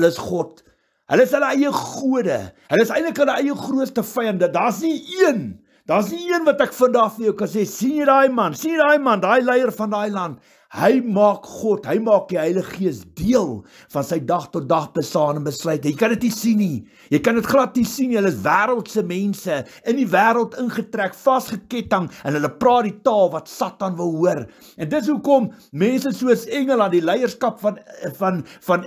is God. Hulle is hulle eie gode, hulle is eintlik hulle eie grootste vyande. Daar's nie een wat ek vandag vir jou kan sê, sien jy daai man, daai leier van daai land, hy maak God, hy maak die Heilige Gees deel van sy dag tot dag bestaan en besluit. Jy kan dit nie sien nie, jy kan dit glad nie sien nie, hulle is wêreldse mense, in die wêreld ingetrek, vasgeketting, en hulle praat die taal wat Satan wil hoor. En dis hoekom mense soos Engeland, die leierskap van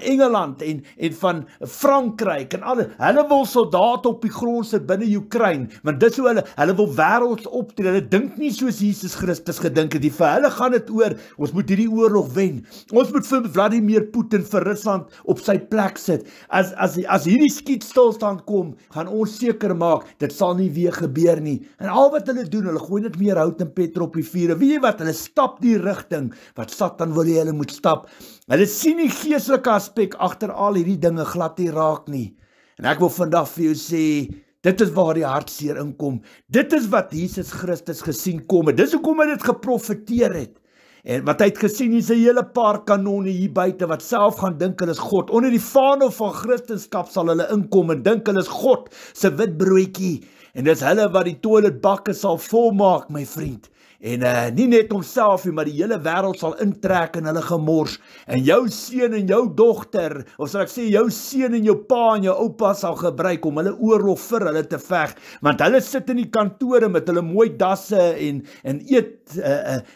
Engeland en van Frankryk en hulle wil soldate op die grond sit binne Oekraïne, want dis hoe hulle wil wêrelds optree, hulle dink nie soos Jesus Christus gedink het, vir hulle gaan dit oor, ons moet hierdie oorlog wen, ons moet vir Vladimir Putin vir Rusland op sy plek sit, as hierdie skietstilstand kom, gaan ons seker maak, dit sal nie weer gebeur nie, en al wat hulle doen, hulle gooi net meer hout en petrol op die vuur, weet jy wat, hulle stap die rigting, wat Satan wil hê hulle moet stap, hulle sien die geestelike aspek agter al hierdie dinge glad nie raak nie, en ek wil vandag vir jou sê, dit is waar die hartseer inkom, dit is wat Jesus Christus gesien kom, dit is hoekom hy dit geprofeteer het, en wat hy het gesien, hier's 'n hele paar kanonne hier buite, wat self gaan dink hulle is God, onder die vaandel van Christendom sal hulle inkom, en dink hulle is God, se wit broodjie, en dis hulle wat die toiletbakke sal volmaak, my vriend, en nie net homself nie, maar die hele wêreld sal intrek in hulle gemors, en jou seun en jou dogter, of sal ek sê, jou seun en jou pa en jou oupa sal gebruik, om hulle oorlog vir hulle te veg, want hulle sit in die kantore met hulle mooi dasse, en eet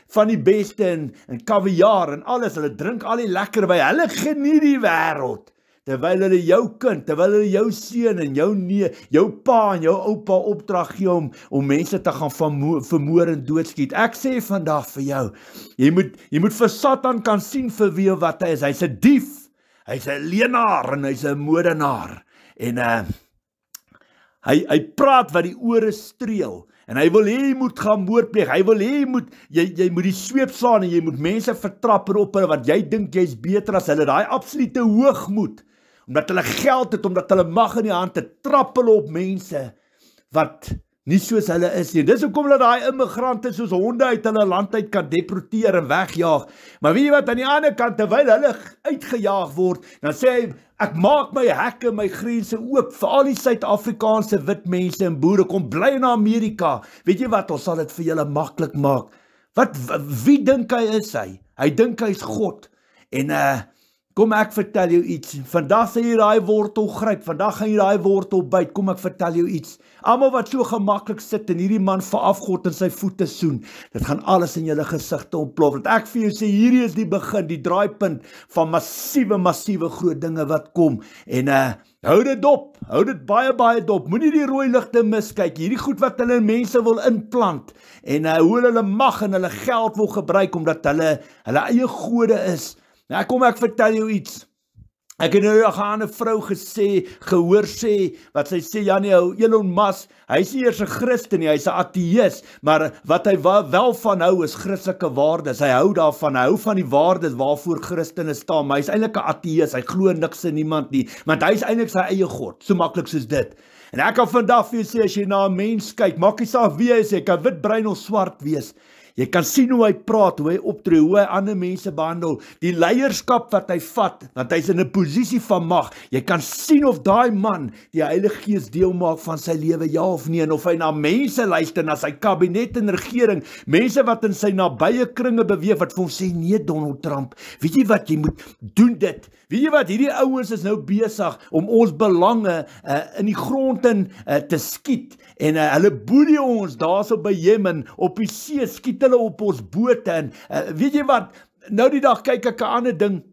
van die beste, en kaviaar, en alles, hulle drink al die lekker by, hulle geniet die wêreld, terwyl hulle jou kind, terwyl hulle jou seun en jou pa en jou oupa opdrag gee om mense te gaan vermoor en doodskiet. Ek sê vandag vir jou, jy moet vir Satan kan sien vir wie wat hy is. Hy's 'n dief, hy's 'n leenaar en hy's 'n moordenaar. En hy praat wat die ore streel. En hy wil hê jy moet gaan moord pleeg. Hy wil hê jy moet die sweep slaan en jy moet mense vertrap op hulle want jy dink jy's beter as hulle. Daai absolute hoogmoed. Omdat hulle geld het, omdat hulle mag in die hand het, trap hulle op mense wat nie soos hulle is nie. Dis hoekom hulle daai immigrante soos honde uit hulle land uit kan deporteer en wegjaag. Maar weet jy wat, aan die ander kant, terwyl hulle uitgejaag word, dan sê hy, ek maak my hekke, my grense oop vir al die Suid-Afrikaanse wit mense en boere, kom bly in Amerika. Weet jy wat, ons sal dit vir julle maklik maak. Wie dink hy is hy? Hy dink hy is God. En Kom ek vertel jou iets, vandag sê jy daai wortel gryp, vandag gaan jy daai wortel byt, kom ek vertel jou iets. Almal wat so gemaklik sit en hierdie man veraf God in sy voete soen, dit gaan alles in julle gesigte ontplof. Want ek vir jou sê, hierdie is die begin, die draaipunt van massiewe groot dinge wat kom. En hou dit dop, hou dit baie dop, moenie die rooi ligte miskyk, hierdie goed wat hulle mense wil inplant, en hoe hulle mag en hulle geld wil gebruik, omdat hulle eie gode is. Nou kom ek vertel jou iets. Ek het nou aan 'n vrou gehoor sê, wat sy sê, ja nee, Elon Musk, hy is nie eers 'n Christen nie, hy is 'n ateïs, maar wat hy wel van hou is Christelike waardes, hy hou daarvan, hy hou van die waardes waarvoor Christene staan, maar hy is eintlik 'n ateïs, hy glo niks in niemand nie, want hy is eintlik sy eie God, so maklik soos dit. En ek kan vandag vir jou sê, as jy na 'n mens kyk, maak nie saak wie hy is, hy kan wit, bruin of swart wees, jy kan sien hoe hy praat, hoe hy optree, hoe hy ander mense behandel, die leierskap wat hy vat, want hy is in 'n posisie van mag, jy kan sien of daai man die Heilige Gees deel maak van sy lewe, ja of nee, en of hy na mense luister, na sy kabinet en regering, mense wat in sy nabye kringe beweeg, wat vir hom sê, nee Donald Trump, weet jy wat, jy moet doen dit, weet jy wat, hierdie ouens is nou besig om ons belange in die grond in te skiet, en hulle boelie ons daar so by Jemen, op die see, skiet hulle op ons bote, en weet jy wat, nou die dag kyk ek 'n ander ding,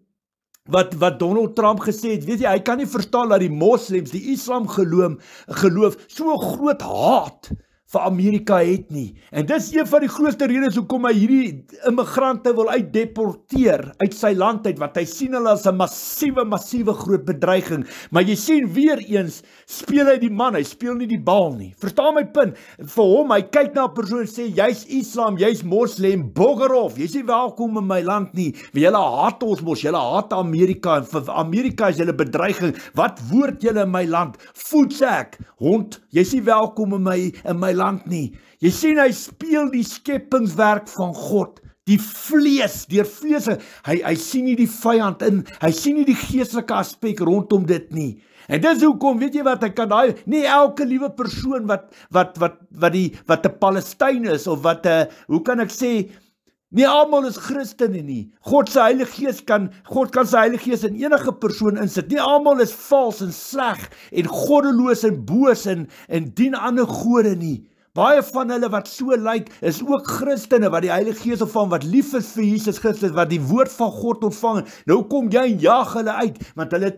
wat Donald Trump gesê het, weet jy, hy kan nie verstaan dat die moslems, die islam geloof, so groot haat vir Amerika het nie, en dis een van die grootste redes hoekom hy hierdie immigrante wil uitdeporteer uit sy land uit, want hy sien hulle as 'n massiewe groot bedreiging, maar jy sien weer eens, speel hy die man, hy speel nie die bal nie, verstaan my punt, vir hom, hy kyk na 'n persoon en sê, jy's islam, jy's moslem, bogger off, jy's nie welkom in my land nie, want julle haat ons mos, julle haat Amerika, en vir Amerika is julle bedreiging, wat woord julle in my land, voetsak, hond, jy's nie welkom in my land nie, jy sien hy speel die skepingswerk van God, die vlees, deur vlees, hy sien nie die vyand in, hy sien nie die geestelike aspek rondom dit nie, en dis hoekom, weet jy wat, hy kan daai, nie elke liewe persoon wat 'n Palestyn is, of wat, hoe kan ek sê, nie almal is Christene nie, God kan sy Heilige Gees in enige persoon insit, nie almal is vals en sleg, en goddeloos en boos, en dien ander gode nie, baie van hulle wat so lyk, is ook Christene, wat die Heilige Gees ontvang, wat lief is vir Jesus Christus, wat die woord van God ontvang, nou kom jy en jaag hulle uit, want hulle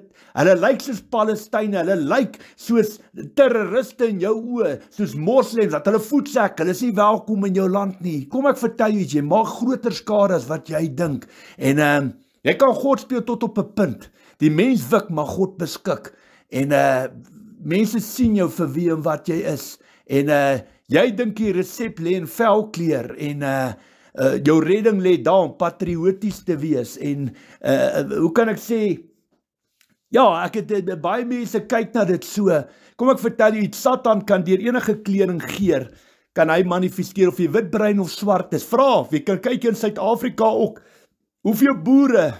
lyk soos Palestyne, hulle lyk soos terroriste in jou oë, soos moslems, dat hulle voetsak, hulle is nie welkom in jou land nie, kom ek vertel jy, jy maak groter skade as wat jy dink, en jy kan God speel tot op 'n punt, die mens wik, maar God beskik, en mense sien jou vir wie en wat jy is, en jy dink die resep lê in velkleur, en jou redding lê daar om patrioties te wees, en hoe kan ek sê, ja, ek het baie mense kyk na dit so, kom ek vertel jy iets, Satan kan deur enige kleuring geur, kan hy manifesteer, of jy wit, bruin of swart is, vraag, jy kan kyk in Suid-Afrika ook, hoeveel boere,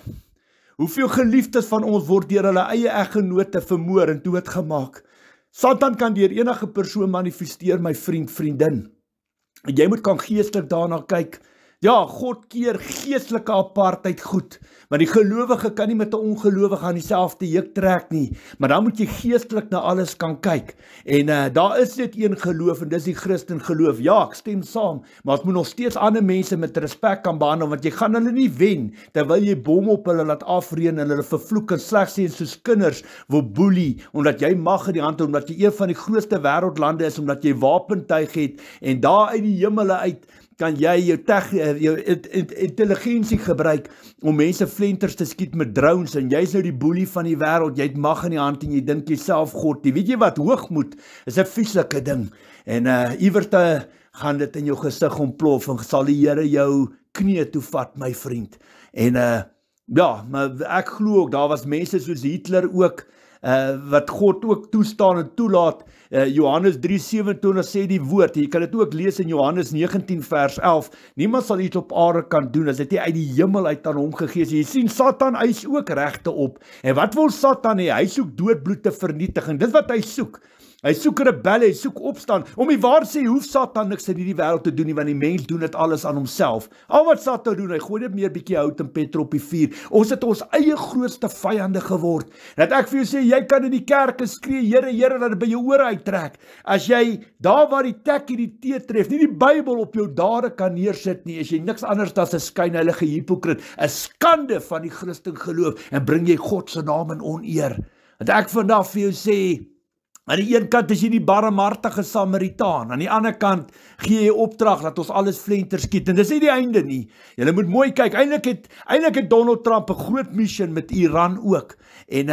hoeveel geliefdes van ons word deur hulle eie eggenote vermoor en doodgemaak, Satan kan deur enige persoon manifesteer, my vriend, vriendin. Jy moet kan geestelik daarna kyk. Ja, God keer geestelike apartheid goed, maar die gelowige kan nie met 'n ongelowige aan dieselfde juk trek nie, maar dan moet jy geestelik na alles kan kyk, en daar is net een geloof, en dis die Christen geloof, ja, ek stem saam, maar ons moet nog steeds ander mense met respek kan behandel, want jy gaan hulle nie wen, terwyl jy bom op hulle laat afreën, en hulle vervloek en sleg sê, soos kinders wil boelie, omdat jy mag in die hand, omdat jy een van die grootste wêreldlande is, omdat jy wapentuig het, en daar uit die hemele uit, kan jy jou intelligensie gebruik om mense flenters te skiet met drones, en jy is nou die boelie van die wêreld, jy het mag in die hand en jy dink jouself God, weet jy wat, hoogmoed is 'n vieslike ding, en iewers gaan dit in jou gesig ontplof, en sal die Here jou knie toe vat, my vriend, en ja, maar ek glo ook, daar was mense soos Hitler ook, wat God ook toestaan en toelaat, Johannes 3:27 sê die woord, jy kan dit ook lees in Johannes 19 vers 11, niemand sal iets op aarde kan doen, as dit nie uit die hemel uit aan hom gegee is. Jy sien, Satan eis ook regte op, en wat wil Satan hê? Hy soek dood, bloed te vernietig, en dit wat hy soek, Hy soek rebelle, hy soek opstaan. Om die waar sê, hoef Satan niks in hierdie wêreld te doen nie, want die mens doen dit alles aan homself. Al wat Satan doen, hy gooi net meer bietjie hout en petrol op die vuur. Ons het ons eie grootste vyande geword. Dat ek vir jou sê, jy kan in die kerk skree, Here, Here, dat dit by jou ore uittrek. As jy daar waar die tek hierdie tee tref, nie die Bybel op jou dade kan neersit nie, as jy niks anders as 'n skynheilige hipokrit, 'n skande van die Christen geloof, en bring jy God se naam in oneer. Dat ek vandag vir jou sê, aan die een kant is jy die barmhartige Samaritaan, aan die ander kant gee jy opdrag dat ons alles flenter skiet, en dis nie die einde nie. Julle moet mooi kyk, eintlik het Donald Trump 'n groot mission met Iran ook, en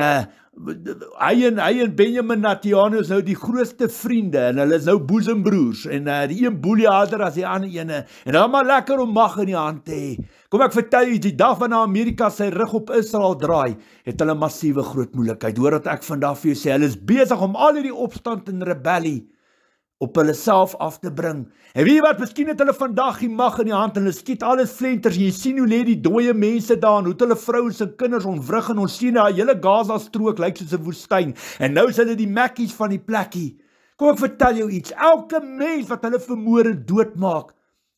hy en Benjamin Netanyahu is nou die grootste vriende, en hulle is nou boesembroers, en die een boelie harder as die ander ene, en dan maar lekker om mag in die hand te hê. Kom ek vertel jy, die dag wanneer Amerika sy rug op Israel draai, het hulle massiewe groot moeilikheid. Hoor wat ek vandag vir jou sê, hulle is besig om al hierdie opstand en rebellie op hulle self af te bring. En weet jy wat, miskien het hulle vandag die mag in die hand, en hulle skiet alles flenters, jy sien hoe lê die dooie mense daar, en hoe het hulle vrouens en kinders ontwrig, en ons sien daar, hele Gaza strook lyk soos 'n woestyn, en nou is hulle die mekkies van die plekkie. Kom ek vertel jou iets, elke mens wat hulle vermoor en doodmaak,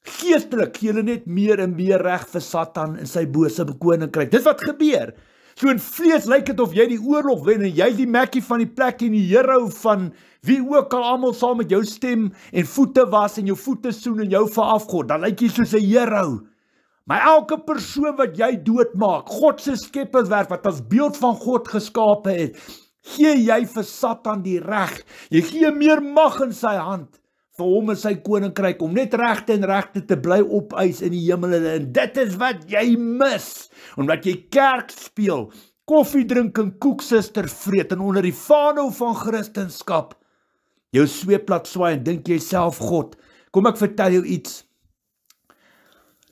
geestelik gee hulle net meer en meer reg vir Satan en sy bose koninkryk. Dis wat gebeur. So in vlees lyk dit of jy die oorlog wen, en jy is die mekkie van die plek en die hero van wie ook al almal saam met jou stem en voete was en jou voete soen en jou verafgod. Dan lyk jy soos 'n hero. Maar elke persoon wat jy doodmaak, God se skeppingswerk wat as beeld van God geskape het, gee jy vir Satan die reg. Jy gee meer mag in sy hand vir hom en sy koninkryk, om net regte en regte te bly opeis in die hemele, en dit is wat jy mis, omdat jy kerk speel, koffie drink en koeksuster vreet, en onder die vaandel van Christendom, jou sweeplat swaai en dink jy self God. Kom ek vertel jou iets,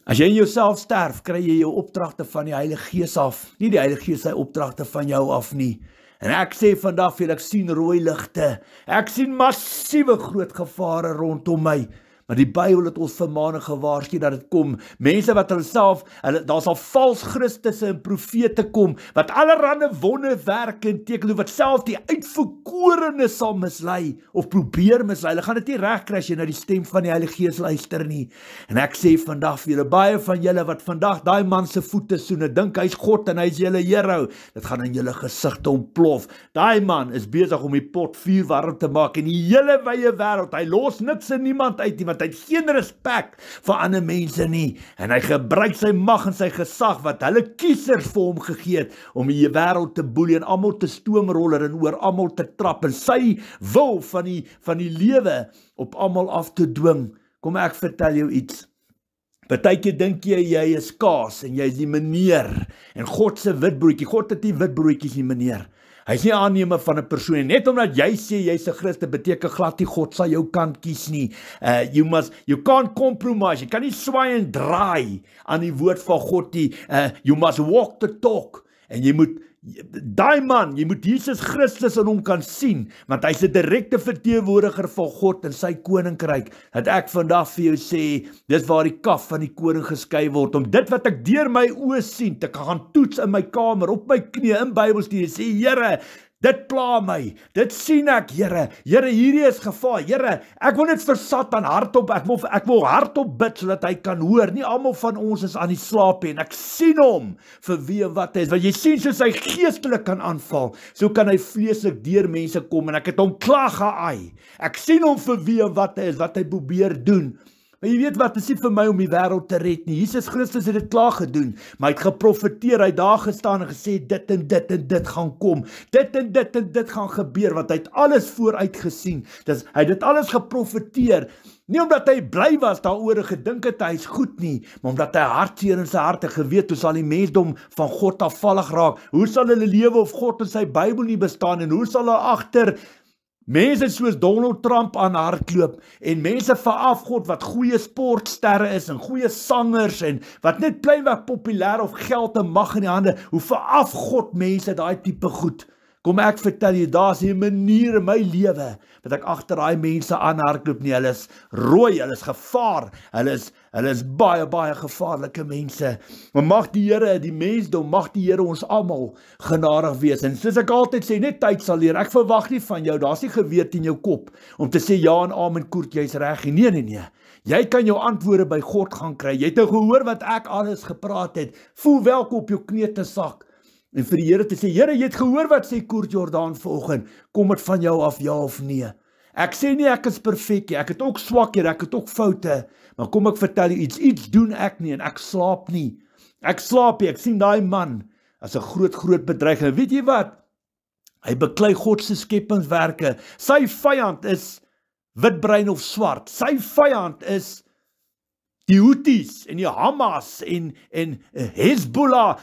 as jy in jouself sterf, kry jy jou opdragte van die Heilige Gees af, nie die Heilige Gees sy opdragte van jou af nie. En ek sê vandag vir julle, ek sien rooi ligte, ek sien massiewe groot gevare rondom my, maar die Bybel het ons vermaan en gewaarsku dat dit kom, mense wat hulle self, daar sal vals Christusse en profete kom, wat allerhande wonderwerke en teken, wat self die uitverkorene sal mislei, of probeer mislei, hulle gaan dit nie reg kry as jy na die stem van die Heilige Gees luister nie. En ek sê vandag vir julle, baie van julle wat vandag daai man se voete soen, en dink hy's God en hy's julle hero, dit gaan in julle gesigte ontplof. Daai man is besig om die pot vuur warm te maak in die hele wye wêreld, hy los niks en niemand uit nie, want hy het geen respek vir ander mense nie, en hy gebruik sy mag en sy gesag, wat hulle kiesers vir hom gegee het, om die wêreld te boelie en almal te stoomroller en oor almal te trap, en sy wil van die lewe op almal af te dwing. Kom ek vertel jou iets, partykeer dink jy is kaas, en jy is die meneer, en God se witbroodjie, God het nie witbroodjies nie meneer, hy is nie aannemer van 'n persoon, en net omdat jy sê jy's 'n Christen, beteken glad nie God sal jou kant kies nie. You can't compromise, jy kan nie swaai en draai aan die woord van God nie. You must walk the talk, en jy moet Jesus Christus in hom kan sien, want hy's 'n direkte verteenwoordiger van God en sy koninkryk, dat ek vandag vir jou sê, dis waar die kaf van die koning geskei word, om dit wat ek deur my oë sien, te gaan toets in my kamer, op my knieë, in Bybelstudie, sê, Here, dit pla my, dit sien ek, Here, hierdie is gevaar, Here, ek wil net vir Satan hardop, ek wil hardop bid, sodat hy kan hoor, nie almal van ons is aan die slaap, en ek sien hom, vir wie en wat hy is, want jy sien, soos hy geestelik kan aanval, so kan hy vleeslik deur mense kom, en ek het hom klaar geaai, ek sien hom vir wie en wat hy is, wat hy probeer doen. Maar jy weet wat, dit is nie vir my om die wêreld te red nie. Jesus Christus het dit klaar gedoen, maar hy het geprofeteer, hy het daar gestaan en gesê, dit en dit en dit gaan kom, dit en dit en dit gaan gebeur, want hy het alles vooruit gesien, hy het dit alles geprofeteer, nie omdat hy bly was daaroor en gedink het hy is goed nie, maar omdat hy hartseer in sy hart het geweet, hoe sal die mensdom van God afvallig raak, hoe sal hulle lewe of God in sy Bybel nie bestaan, en hoe sal hulle agter mense soos Donald Trump aan hardloop, en mense veraf God wat goeie sportsterre is, en goeie sangers, en wat net pleinweg populêr of geld en mag in die hande, hoe veraf God mense daai tipe goed. Kom ek vertel jy, daar is 'n manier in my lewe, wat ek agter daai mense aan hardloop nie, hulle is rooi, hulle is gevaar, hulle Hulle is baie, baie gevaarlike mense. Maar mag die Here, die mensdom, mag die Here ons almal genadig wees. En soos ek altyd sê, net tyd sal leer. Ek verwag nie van jou, daar's nie geweer in jou kop, om te sê ja en amen, Koert, jy's reg. Nee. Jy kan jou antwoorde by God gaan kry. Jy het nou gehoor wat ek alles gepraat het. Voel welke op jou knie te sak. En vir die Here te sê, Here, jy het gehoor wat sê Koert Jordaan vanoggend. Kom dit van jou af, ja of nee? Ek sê nie ek is perfek nie, ek het ook swakhede, ek het ook foute, maar kom ek vertel jou iets doen ek nie en ek slaap nie. Ek slaap nie, ek sien daai man as 'n groot bedreiging. Weet jy wat? Hy beklei God se skepingswerke. Sy vyand is witbruin of swart. Sy vyand is die Houthis en die Hamas en Hezbollah,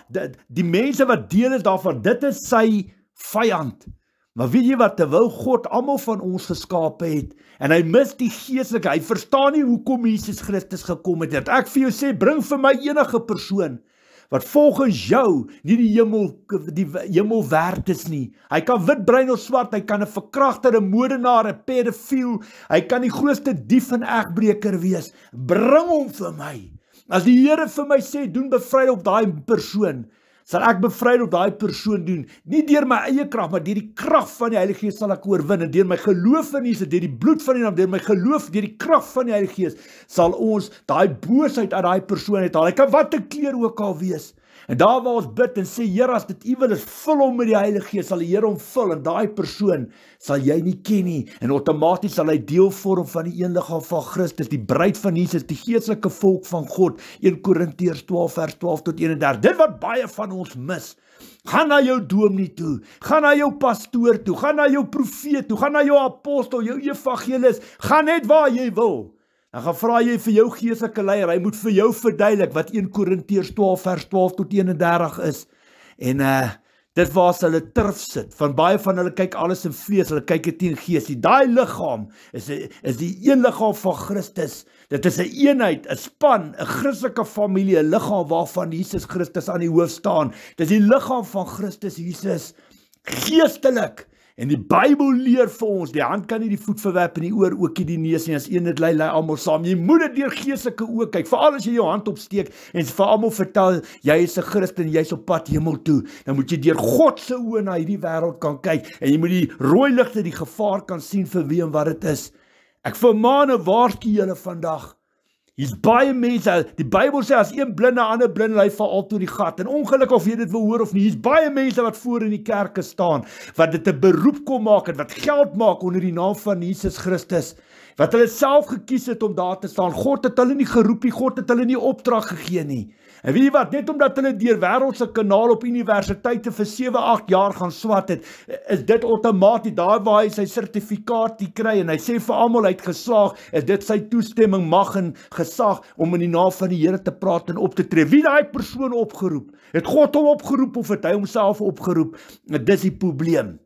die mense wat deel is daarvan, dit is sy vyand. Maar weet jy wat, terwyl God almal van ons geskape het, en hy mis die geestelike, hy verstaan nie hoekom Jesus Christus gekom het. Ek vir jou sê, bring vir my enige persoon, wat volgens jou nie die hemel werd is nie. Hy kan wit, bruin of swart, hy kan 'n verkragter, 'n moordenaar, 'n pedofiel, hy kan die grootste dief en egbreker wees. Bring hom vir my. As die Here vir my sê, doen bevryd op daai persoon, sal ek bevryd op daai persoon doen, nie deur my eie krag, maar deur die krag van die Heilige Gees sal ek oorwin, en deur my geloof in Jesus, deur die bloed van die Lam, deur my geloof, deur die krag van die Heilige Gees, sal ons daai boosheid uit daai persoon uithaal. Hy kan watter kleur ook al wees. En daar waar ons bid en sê, Here, as dit U wil is, vul hom met die Heilige Gees, sal die Here hom vul, en daai persoon sal jy nie ken nie, en outomaties sal hy deel vorm van die een liggaam van Christus, die bruid van Jesus, die geestelike volk van God, 1 Korintiërs 12 vers 12 tot 31. Dit wat baie van ons mis. Gaan na jou dominee toe, gaan na jou pastoor toe, gaan na jou profeet toe, gaan na jou apostel, jou evangelis, gaan net waar jy wil. Dan gaan vra jy vir jou geestelike leier, hy moet vir jou verduidelik wat 1 Korintiërs 12 vers 12 tot 31 is. En dit waar hulle turf sit, van baie van hulle kyk alles in vlees, hulle kyk dit in gees. Daai liggaam is die een liggaam van Christus. Dit is 'n eenheid, 'n span, 'n Christelike familie, 'n liggaam waarvan Jesus Christus aan die hoof staan. Dit is die liggaam van Christus Jesus, geestelik. En die Bybel leer vir ons, die hand kan nie die voet verwerp en die oor ook nie die neus nie, as een dit lei almal saam. Jy moet dit deur geestelike oë kyk, veral as jy jou hand opsteek en vir almal vertel, jy is 'n Christen, jy's op pad hemel toe, dan moet jy deur God se oë na hierdie wêreld kan kyk, en jy moet die rooi ligte, die gevaar kan sien vir wie en wat dit is. Ek vermaan en waarsku julle vandag, hier's baie mense, die Bybel sê, as een blinde, ander blinde, hy val al toe die gat, en ongelukkig of jy dit wil hoor of nie, hier's baie mense wat voor in die kerke staan, wat dit 'n beroep kom maak, en wat geld maak onder die naam van Jesus Christus, wat hulle self gekies het om daar te staan. God het hulle nie geroep nie, God het hulle nie opdrag gegee nie. En weet jy wat, net omdat hulle deur wêreldse kanaal op universiteite vir 7-8 jaar gaan swat het, is dit outomaties, daar waar hy sy sertifikaat kry, en hy sê vir almal hy het geslaag, is dit sy toestemming, mag en gesag, om in die naam van die Here te praat en op te tree. Wie daai persoon opgeroep? Het God hom opgeroep, of het hy homself opgeroep? En dis die probleem.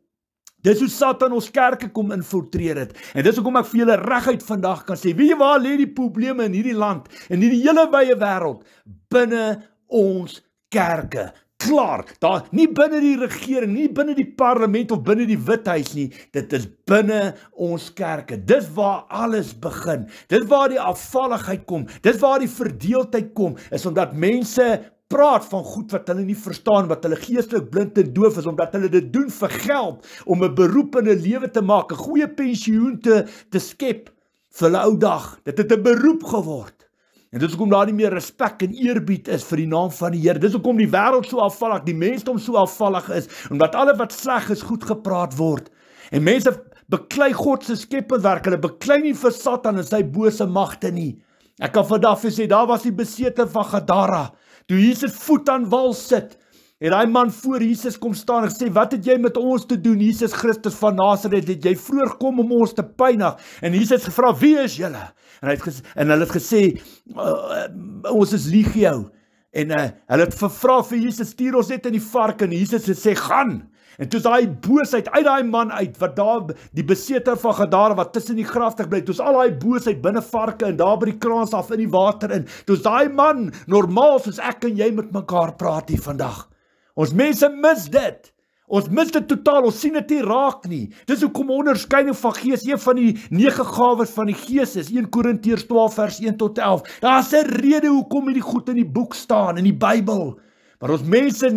Dis hoe Satan ons kerke kom infiltreer het. En dis hoekom ek vir julle reguit vandag kan sê, weet jy waar lê die probleme in hierdie land, in hierdie hele wye wêreld? Binne ons kerke. Klaar, daar nie binne die regering, nie binne die parlement of binne die Withuis nie, dit is binne ons kerke. Dis waar alles begin. Dis waar die afvalligheid kom. Dis waar die verdeeldheid kom, is omdat mense praat van goed wat hulle nie verstaan, wat hulle geestelik blind en doof is, omdat hulle dit doen vir geld, om 'n beroep in 'n lewe te maak, 'n goeie pensioen te skep vir hulle ou dag. Dit het 'n beroep geword. En dis hoekom daar nie meer respek en eerbied is vir die naam van die Here. Dis hoekom die wêreld so afvallig, die mensdom so afvallig is, omdat alles wat sleg is goed gepraat word. En mense beklei God se skepingswerk, hulle beklei nie vir Satan en sy bose magte nie. Ek kan vandag vir sê, daar was die besete van Gadara, toe Jesus voet aan wal sit, en daai man voor Jesus kom staan en sê, wat het jy met ons te doen, Jesus Christus van Nasaret, het jy vroeër gekom om ons te pynig? En Jesus gevra, wie is julle? En hulle het gesê, ons is legio. En hulle het gevra vir Jesus, stuur ons net in die vark, en Jesus het sê, gaan. En toe is daai boosheid uit daai man uit, wat daar, die beseter van Gadara, wat tussen die graftig bly, toe is al daai boosheid binne varke, en daar by die kraans af in die water in, toe is daai man, normaal soos ek en jy met mekaar praat hier vandag. Ons mense mis dit. Ons mis dit totaal, ons sien dit nie raak nie. Dis hoekom onderskeiding van gees, een van die 9 gawes van die gees is, 1 Korintiërs 12 vers 1 tot 11. Daar's 'n rede hoekom hierdie goed in die boek staan, in die Bybel. Maar ons mense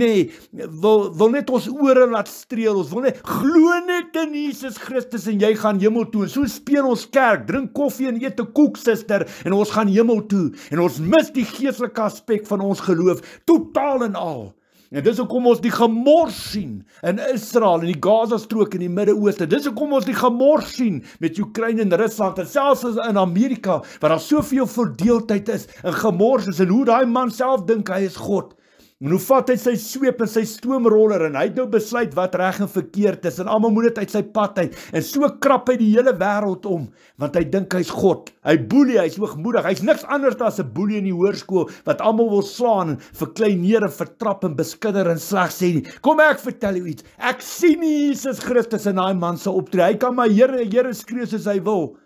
wil net ons ore laat streel, ons wil net, glo net in Jesus Christus en jy gaan hemel toe. En so speel ons kerk, drink koffie en eet 'n koek, suster, en ons gaan hemel toe. En ons mis die geestelike aspek van ons geloof, totaal en al. En dis hoekom ons die gemors sien in Israel, in die Gaza-strook in die Midde-Ooste. Dis hoekom ons die gemors sien met Oekraïne en Rusland, en selfs in Amerika, waar daar soveel verdeeldheid is, en gemors is, en hoe daai man self dink hy is God. En hoe vat hy sy sweep en sy stoomroller, en hy het nou besluit wat reg en verkeerd is, en almal moet dit uit sy pad uit, en so krap hy die hele wêreld om, want hy dink hy's God. Hy boelie, hy's hoogmoedig, hy's niks anders as 'n boelie in die hoërskool, wat almal wil slaan, en verkleineer en vertrap en beskudder en sleg sê nie. Kom ek vertel jou iets, ek sien nie Jesus Christus in daai man se optrede, hy kan maar Here, Here skree soos hy wil.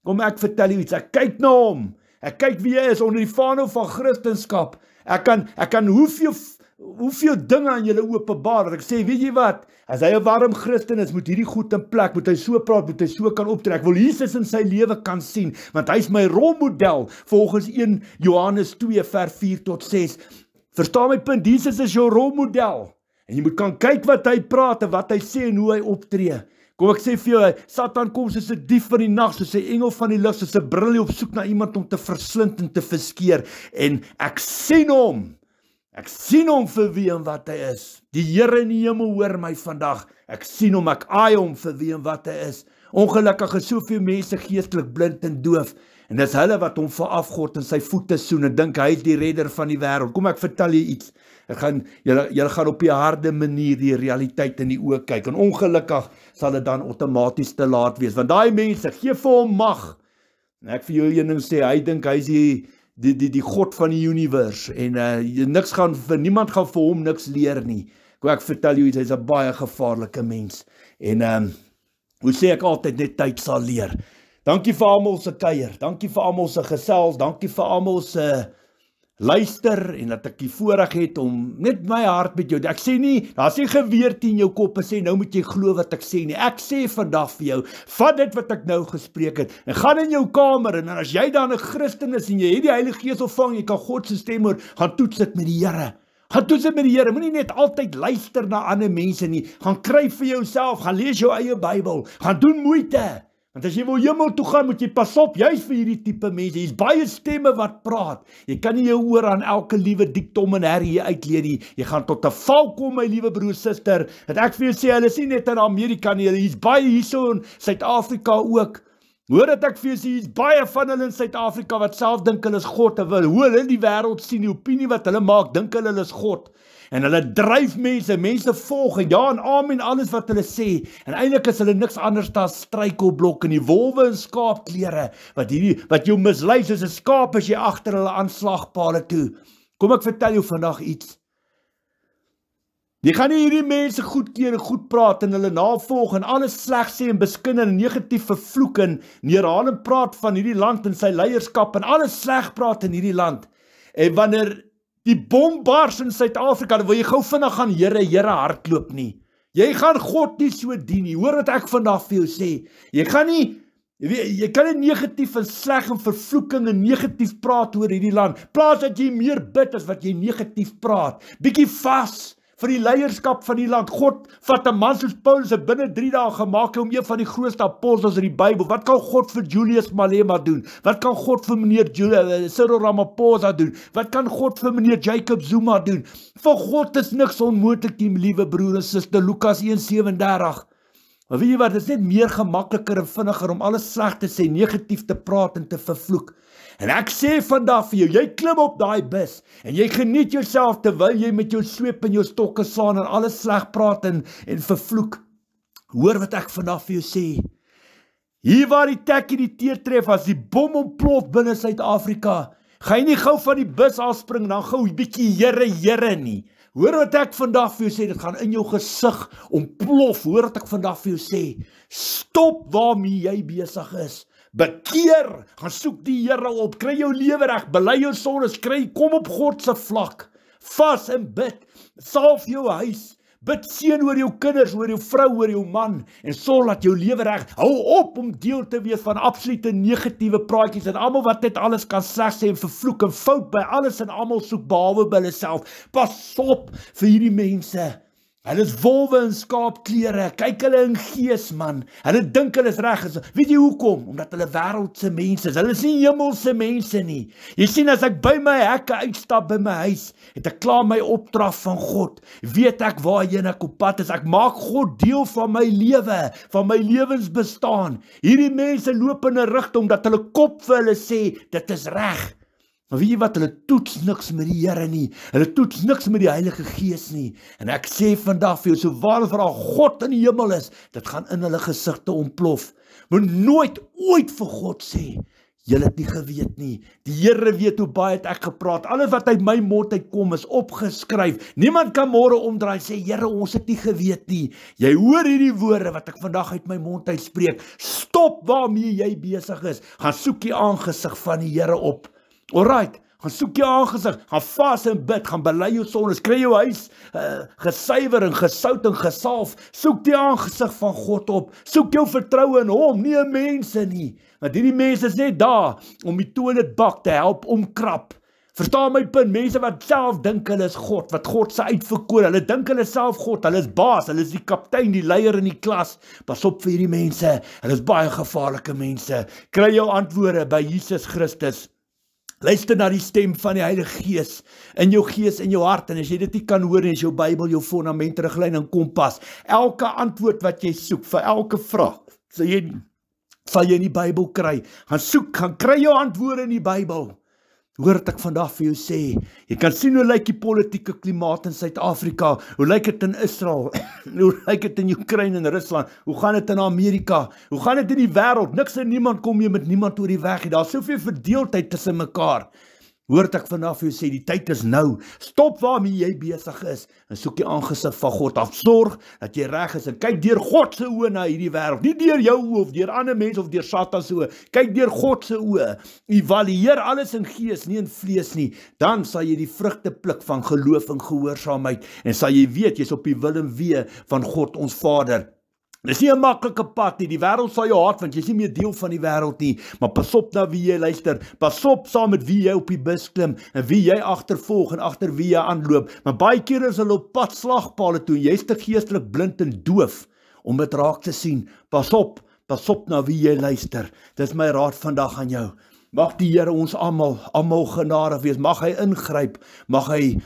Kom ek vertel jou iets, ek kyk na hom, ek kyk wie hy is, onder die vaandel van Christendom. Ek kan hoeveel dinge aan julle openbaar, ek sê, weet jy wat, as hy 'n warm Christen is, moet hierdie goed in plek, moet hy so praat, moet hy so kan optrek, wil Jesus in sy lewe kan sien, want hy is my rolmodel, volgens 1 Johannes 2 vers 4 tot 6, verstaan my punt, Jesus is jou rolmodel, en jy moet kan kyk wat hy praat, en wat hy sê, en hoe hy optree. Kom ek sê vir jou, Satan kom soos 'n dief van die nag, soos 'n engel van die lig, soos 'n brillie op soek na iemand om te verslind en te verskeer. En ek sien hom vir wie en wat hy is. Die Here in die hemel hoor my vandag. Ek sien hom, ek aai hom vir wie en wat hy is. Ongelukkig is soveel mense geestelik blind en doof. En dis hulle wat hom verafgod en sy voete soen en dink hy is die redder van die wêreld. Kom ek vertel jy iets. Julle gaan op 'n harde manier die realiteit in die oë kyk. En ongelukkig sal dit dan outomaties te laat wees. Want daai mense gee vir hom mag. En ek vir jou een ding sê, hy dink hy is die God van die univers. En niemand gaan vir hom niks leer nie. Kom ek vertel jou iets, hy's 'n baie gevaarlike mens. En hoe sê ek altyd, net tyd sal leer. Dankie vir almal se kuier, dankie vir almal se gesels, dankie vir almal se luister, en dat ek die voorreg het om net my hart met jou, ek sê nie, daar's nie geweer teen jou kop en sê, nou moet jy glo wat ek sê nie, ek sê vandag vir jou, vat dit wat ek nou gespreek het, en gaan in jou kamer, en as jy dan 'n Christen is, en jy het die Heilige Gees ontvang, jy kan God se stem hoor, gaan toets dit met die Here, moenie net altyd luister na ander mense nie, gaan kry vir jouself, gaan lees jou eie Bybel, gaan doen moeite, want as jy wil hemel toe gaan, moet jy pas op, juist vir hierdie tipe mense, hier's baie stemme wat praat, jy kan nie jou oor aan elke liewe diktom en herrie uitleer nie, jy gaan tot 'n val kom, my liewe broer, suster, dat ek vir jou sê, hulle is nie net in Amerika nie, hulle is baie hierso in Suid-Afrika ook, hoor dat ek vir jou sê, hier's baie van hulle in Suid-Afrika, wat self dink hulle is God, en hoe hulle die wêreld sien, die opinie wat hulle maak, dink hulle is God, en hulle dryf mense volg, en ja en amen, alles wat hulle sê, en eintlik is hulle niks anders as struikelblok, en die wolwe en skaapklere, wat jou mislei, soos 'n skaap as jy agter hulle aanslagpale toe. Kom ek vertel jou vandag iets, jy gaan nie hierdie mense goedkeur en goed praat, en hulle navolg, en alles sleg sê, en beskin, en negatief vervloek, en neerhalend praat van hierdie land, en sy leierskap, en alles sleg praat in hierdie land, en wanneer die bom bars in Suid-Afrika, dan wil jy gou vinnig gaan Here hardloop nie. Jy gaan God nie so dien nie. Hoor wat ek vandag vir jou sê. Jy kan nie negatief en sleg en vervloeking en negatief praat oor hierdie land. Plaas dat jy meer bid as wat jy negatief praat. Bietjie vas vir die leierskap van die land. God vat 'n man soos Paulus en binne 3 dae gemaak om een van die grootste apostels in die Bybel. Wat kan God vir Julius Malema doen? Wat kan God vir meneer Cyril Ramaphosa doen? Wat kan God vir meneer Jacob Zuma doen? Vir God is niks onmoontlik nie, liewe broer en suster. Lukas 1:37. Maar weet jy wat, dit is net meer gemakliker en vinniger om alles sleg te sê, negatief te praat en te vervloek. En ek sê vandag vir jou, jy klim op daai bus, en jy geniet jouself terwyl jy met jou sweep en jou stokke slaan en alles sleg praat en vervloek. Hoor wat ek vandag vir jou sê. Hier waar die tekkie die teer tref, as die bom ontplof binne Suid-Afrika, ga jy nie gou van die bus afspring, dan gou 'n bietjie Here nie. Hoor wat ek vandag vir jou sê, dit gaan in jou gesig ontplof. Hoor wat ek vandag vir jou sê. Stop waarmee jy besig is. Bekeer, gaan soek die Here op, kry jou lewe reg, bely jou sondes, kom op God se vlak, vas en bid, salf jou huis, Bid seën oor jou kinders, oor jou vrou, oor jou man, en sorg dat jou lewe reg. Hou op om deel te wees van absolute negatiewe praatjies, en almal wat net alles kan sleg sê en vervloek en fout by alles en almal soek behalwe by hulle self. Pas op vir hierdie mense. Hulle is wolwe in skaapklere, kyk hulle in gees man, hulle dink hulle is reg, weet jy hoekom? Omdat hulle wêreldse mense is, hulle is nie hemelse mense nie. Jy sien, as ek by my hekke uitstap by my huis, het ek klaar my opdrag van God, weet ek waarheen ek op pad is, ek maak God deel van my lewe, van my lewensbestaan. Hierdie mense loop in 'n rigting, omdat hulle kop vir hulle sê, dit is reg. Maar weet jy wat, hulle toets niks met die Here nie, hulle toets niks met die Heilige Gees nie, en ek sê vandag vir jou, so waar God in die hemel is, dit gaan in hulle gesigte ontplof. Moet nooit ooit vir God sê, julle het nie geweet nie, die Here weet hoe baie het ek gepraat, alles wat uit my mond uitkom is opgeskryf, niemand kan môre omdraai en sê, Here ons het nie geweet nie, jy hoor hierdie woorde wat ek vandag uit my mond uitspreek, stop waarmee jy besig is, gaan soek die aangesig van die Here op. Alright, gaan soek jou aangesig, gaan vas en bid, gaan bely jou sondes, kry jou huis gesuiwer en gesout en gesalf, soek die aangesig van God op, soek jou vertroue in hom, nie in mense nie, want hierdie mense is net daar, om die toiletbak te help omkrap. Verstaan my punt, mense wat self dink hulle is God, wat God se uitverkoor, hulle dink hulle self God, hulle is baas, hulle is die kaptein, die leier in die klas, pas op vir hierdie mense, hulle is baie gevaarlike mense, kry jou antwoorde by Jesus Christus. Luister na die stem van die Heilige Gees in jou gees, in jou hart, en as jy dit nie kan hoor, is jou Bybel jou fondament, riglyn en kompas. Elke antwoord wat jy soek, vir elke vraag, sal jy in die Bybel kry. Gaan soek, gaan kry jou antwoorde in die Bybel. Hoor wat ek vandag vir jou sê, jy kan sien hoe lyk die politieke klimaat in Suid-Afrika, hoe lyk dit in Israel, hoe lyk dit in Oekraïne en Rusland, hoe gaan dit in Amerika, hoe gaan dit in die wêreld, niks en niemand kom jy met niemand oor die weg, daar is soveel verdeeldheid tussen mekaar. Hoor ek vanaf jou sê, die tyd is nou, stop waarmee jy besig is, en soek die aangesig van God af, sorg dat jy reg is, en kyk deur God se oë na hierdie wêreld, nie deur jou oë, of deur ander mense, of deur Satan se oë, kyk deur God se oë, evalueer alles in gees, nie in vlees nie, dan sal jy die vrugte pluk van geloof en gehoorsaamheid, en sal jy weet, jy is op die wil en wee van God ons Vader. Dis nie 'n maklike pad nie, die wêreld sal jou haat, want jy is nie meer deel van die wêreld nie, maar pas op na wie jy luister, pas op saam met wie jy op die bus klim, en wie jy agtervolg, en agter wie jy aanloop, maar baie keer is hulle op pad slagpale toe, jy is te geestelik blind en doof, om dit raak te sien, pas op na wie jy luister, dis my raad vandag aan jou, mag die Here ons almal genadig wees, mag hy ingryp, mag hy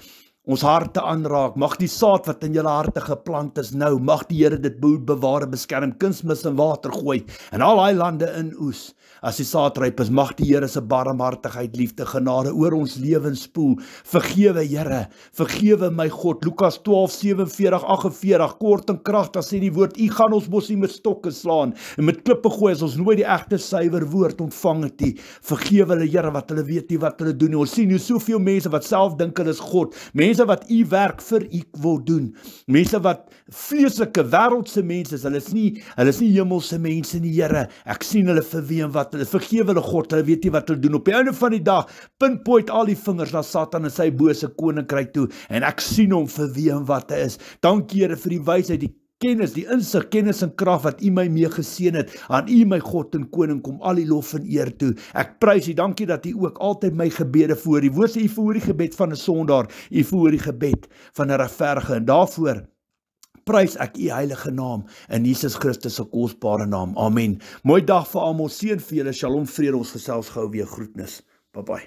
ons harte aanraak, mag die saad wat in julle harte geplant is nou, mag die Here dit bewaar, beskerm, kunsmis en water gooi, en al die lande in oes, as die saad ryp is, mag die Here se barmhartigheid, liefde, genade oor ons lewens spoel, vergewe Here, vergewe my God, Lukas 12:47-48, kort en kragtig sê die woord, u gaan ons mos nie met stokke slaan, en met klippe gooi, as ons nooit die egte suiwer woord ontvang het nie, vergewe hulle Here, wat hulle weet nie wat hulle doen nie, ons sien hoe soveel mense wat self dink hulle is God, mense wat u werk vir u wil doen, mense wat vleeslike, wêreldse mense is, hulle is nie hemelse mense nie, Here, ek sien hulle vir wie en wat hulle, vergewe hulle God, hulle weet nie wat hulle doen, op die einde van die dag, pinpoint al die vingers na Satan en sy bose koninkryk toe, en ek sien hom vir wie en wat hy is, dankie Here vir die wysheid, die kennis, die insig, kennis en krag wat u my mee geseën het, aan u my God en koning, kom al die lof en eer toe, ek prys u, dankie dat u ook altyd my gebede voor, die woord sê, u verhoor die gebed van 'n sondaar, u verhoor die gebed van 'n regverdige, en daarvoor prys ek u heilige naam, in Jesus Christus se kosbare naam, amen. Mooi dag vir almal, seën vir julle, shalom, vrede, ons gesels gou weer, groetnis, bye bye.